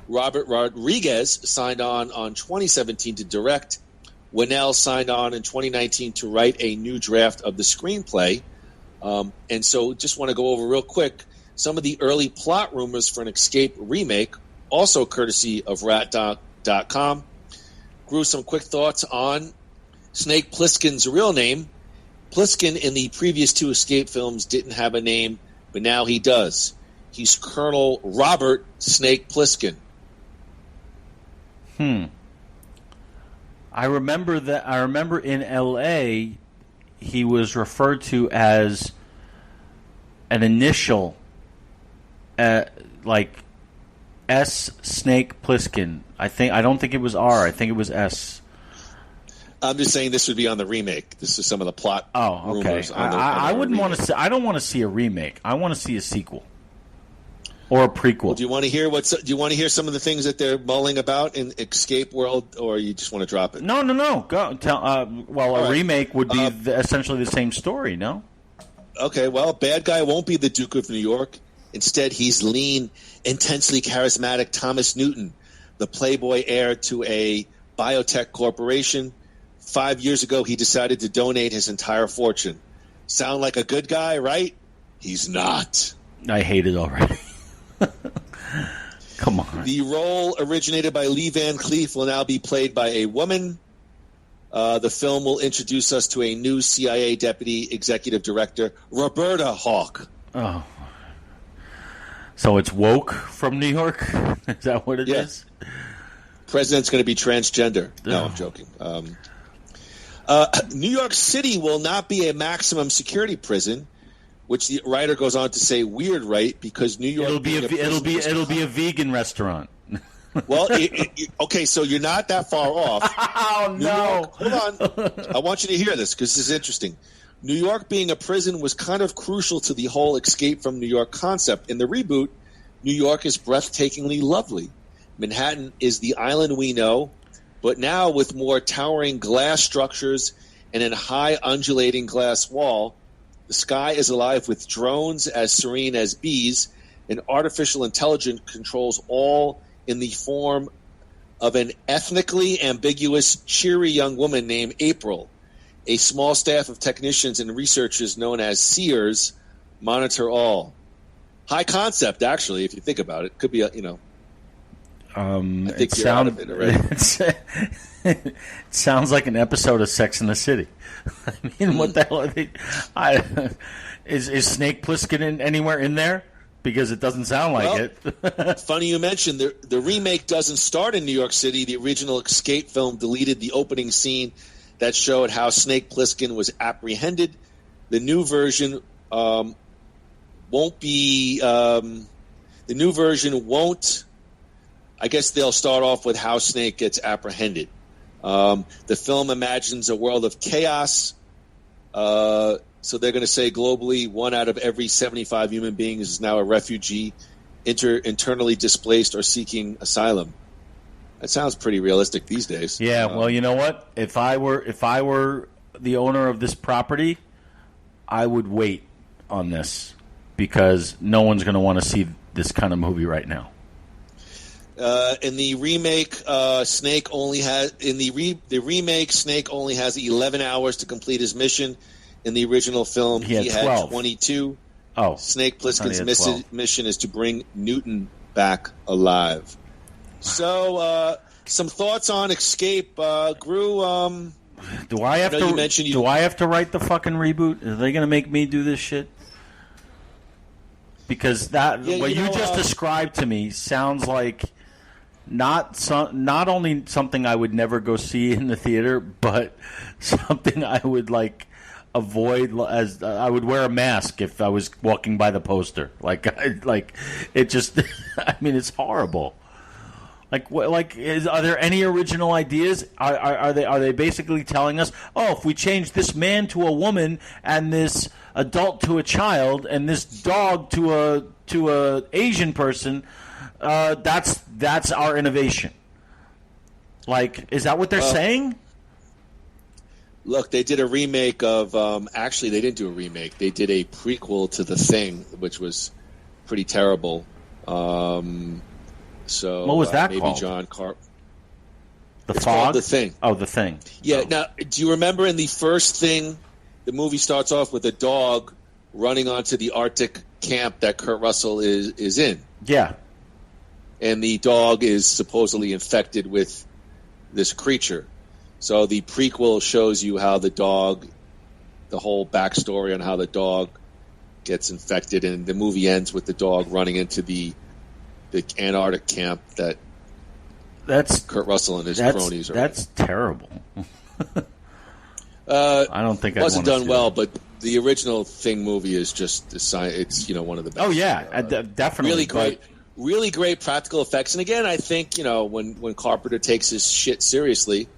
Robert Rodriguez signed on 2017 to direct. Winnell signed on in 2019 to write a new draft of the screenplay. And so just want to go over real quick some of the early plot rumors for an Escape remake, also courtesy of Rat.com. Grew some quick thoughts on Snake Plissken's real name. Pliskin in the previous two Escape films didn't have a name, but now he does. He's Colonel Robert Snake Pliskin. I remember in L.A. he was referred to as an initial, like S. Snake Plissken. I don't think it was R. I think it was S. I'm just saying this would be on the remake. This is some of the plot. Oh, okay. Rumors I wouldn't want to see. I don't want to see a remake. I want to see a sequel. Or a prequel. Well, do you want to hear some of the things that they're mulling about in Escape World, or you just want to drop it? No. Go tell. A remake would be essentially the same story. No. Okay. Well, bad guy won't be the Duke of New York. Instead, he's lean, intensely charismatic Thomas Newton, the Playboy heir to a biotech corporation. 5 years ago, he decided to donate his entire fortune. Sound like a good guy, right? He's not. I hate it already. Come on. The role originated by Lee Van Cleef will now be played by a woman. The film will introduce us to a new CIA Deputy Executive Director, Roberta Hawke. Oh. So it's woke from New York? Is that what it is? President's going to be transgender. No, I'm joking. New York City will not be a maximum security prison, which the writer goes on to say, weird, right? Because New York it'll be a vegan restaurant. Well, okay, so you're not that far off. Oh, New York, hold on. I want you to hear this because this is interesting. New York being a prison was kind of crucial to the whole escape from New York concept. In the reboot, New York is breathtakingly lovely. Manhattan is the island we know, but now with more towering glass structures and a high undulating glass wall, the sky is alive with drones as serene as bees, and artificial intelligence controls all in the form of an ethnically ambiguous, cheery young woman named April. A small staff of technicians and researchers known as seers monitor all. High concept, actually, if you think about it. Could be, I think you're out of it already. It sounds like an episode of Sex and the City. I mean, what the hell are they? Is Snake Plissken anywhere in there? Because it doesn't sound like it. Funny you mentioned the remake doesn't start in New York City. The original Escape film deleted the opening scene that showed how Snake Plissken was apprehended. The new version won't be. The new version won't. I guess they'll start off with how Snake gets apprehended. The film imagines a world of chaos. So they're going to say globally, 1 out of every 75 human beings is now a refugee, internally displaced, or seeking asylum. That sounds pretty realistic these days. Yeah, well, you know what? If I were the owner of this property, I would wait on this because no one's going to want to see this kind of movie right now. In the remake, Snake only has the remake. Snake only has 11 hours to complete his mission. In the original film, he had 22. Oh, Snake Plissken's mission is to bring Newton back alive. So, some thoughts on Escape, Groo. Do I have to write the fucking reboot? Are they going to make me do this shit? Because what you just described to me sounds like not only something I would never go see in the theater, but something I would avoid. As I would wear a mask if I was walking by the poster. It just. I mean, it's horrible. Are there any original ideas? Are they basically telling us, oh, if we change this man to a woman and this adult to a child and this dog to a Asian person, that's our innovation? Is that what they're saying? Look, they did a remake of. Actually, they didn't do a remake. They did a prequel to The Thing, which was pretty terrible. So what was that maybe called? John Carp. It's called The Thing. Oh, The Thing. Yeah. Oh. Now, do you remember in the first Thing, the movie starts off with a dog running onto the Arctic camp that Kurt Russell is in? Yeah. And the dog is supposedly infected with this creature. So the prequel shows you how the whole backstory on how the dog gets infected, and the movie ends with the dog running into the Antarctic camp that's Kurt Russell and his cronies are. That's terrible. I don't think it wasn't done well, but the original Thing movie is just it's one of the best. Oh yeah, definitely. Really great practical effects. And again, I think when Carpenter takes his shit seriously,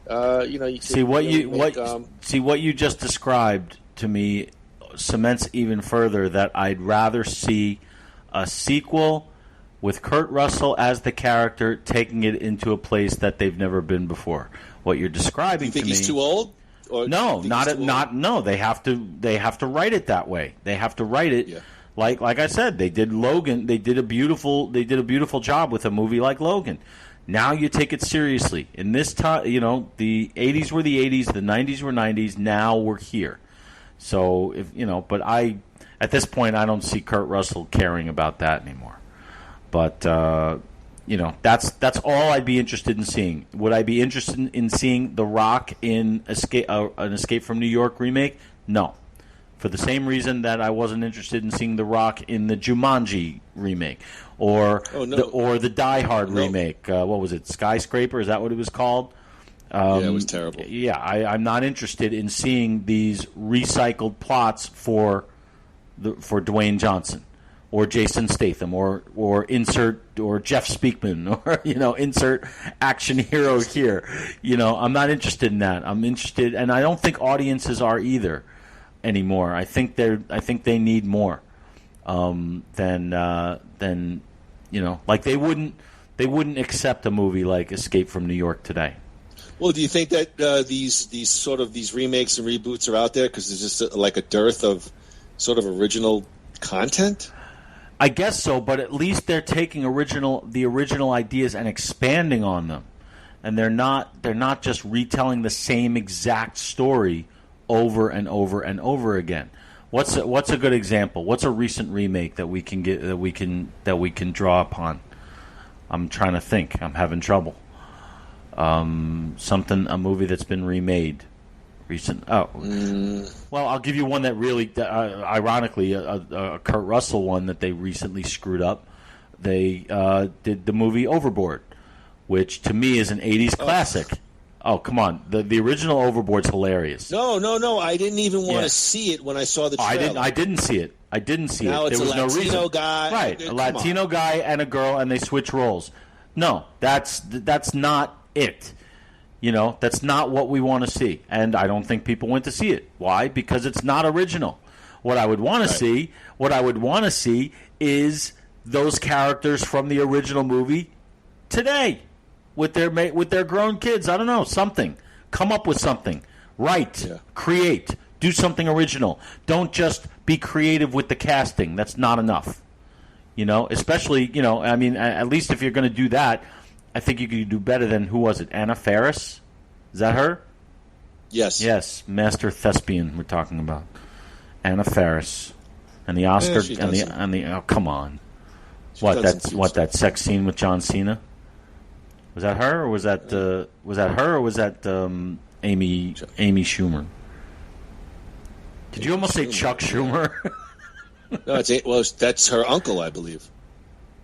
you see what you just described to me cements even further that I'd rather see a sequel with Kurt Russell as the character taking it into a place that they've never been before. What you're describing to me. You think he's too old? No, no. They have to write it that way. They have to write it. Yeah. Like I said, they did Logan. They did a beautiful job with a movie like Logan. Now you take it seriously. In this time, the 80s were the 80s, the 90s were 90s. Now we're here. So but at this point, I don't see Kurt Russell caring about that anymore. But that's all I'd be interested in seeing. Would I be interested in seeing The Rock in an Escape from New York remake? No. For the same reason that I wasn't interested in seeing The Rock in the Jumanji remake or the Die Hard remake. What was it? Skyscraper? Is that what it was called? Yeah, it was terrible. Yeah, I'm not interested in seeing these recycled plots for Dwayne Johnson or Jason Statham or Jeff Speakman or insert action hero here. I'm not interested in that. I'm interested, and I don't think audiences are either anymore. I think they need more than like they wouldn't accept a movie like Escape from New York today. Well, do you think that these remakes and reboots are out there because there's just like a dearth of sort of original content? I guess so, but at least they're taking the original ideas and expanding on them, and they're not just retelling the same exact story over and over and over again. What's a good example? What's a recent remake that we can get that we can draw upon? I'm trying to think. I'm having trouble. A movie that's been remade recent. Well, I'll give you one that really, ironically, a Kurt Russell one that they recently screwed up. They did the movie Overboard, which to me is an 80s classic. Oh, come on. The original Overboard's hilarious. No. I didn't even want to see it when I saw the trailer. I didn't see it. Now it's there was a Latino no reason. guy. Right, a Latino guy and a girl, and they switch roles. No, that's not it. That's not what we want to see. And I don't think people went to see it. Why? Because it's not original. What I would want to see is those characters from the original movie today with their grown kids. I don't know, something. Come up with something. Write, create, do something original. Don't just be creative with the casting. That's not enough. Especially, at least if you're going to do that, I think you could do better than, who was it? Anna Faris? Is that her? Yes. Yes, master thespian we're talking about. Anna Faris. And the Oscar oh, come on. That sex scene with John Cena? Was that her or was that Amy Schumer? Did you almost say Chuck Schumer? No, that's her uncle, I believe.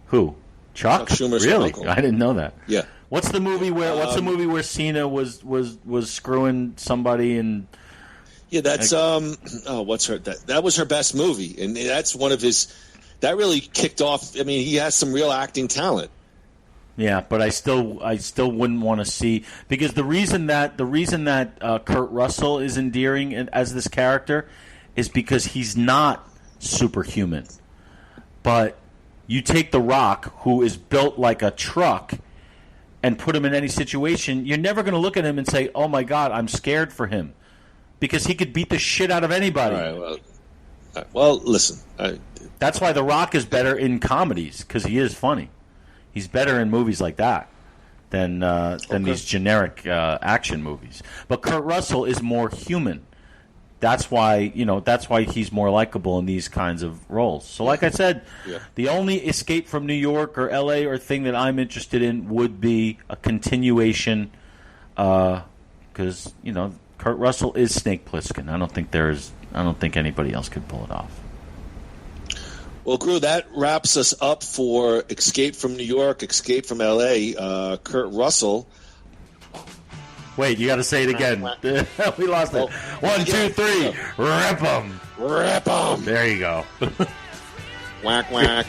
Who? Chuck Schumer's really? uncle. I didn't know that. Yeah. What's the movie where Cena was screwing somebody and? Yeah, that's what's her? That was her best movie, and that's one of his. That really kicked off. I mean, he has some real acting talent. Yeah, but I still wouldn't want to see, because the reason that Kurt Russell is endearing as this character is because he's not superhuman. But you take The Rock, who is built like a truck, and put him in any situation, you're never going to look at him and say, "Oh my God, I'm scared for him," because he could beat the shit out of anybody. All right, well, listen. That's why The Rock is better in comedies, because he is funny. He's better in movies like that than these generic action movies. But Kurt Russell is more human. That's why he's more likable in these kinds of roles. So, like I said, the only Escape from New York or L.A. or thing that I'm interested in would be a continuation, because Kurt Russell is Snake Plissken. I don't think anybody else could pull it off. Well, Groo, that wraps us up for Escape from New York, Escape from L.A. Kurt Russell. Wait, you got to say it again. We lost it. 1, 2, 3. Rip 'em. Rip 'em. There you go. Whack, whack.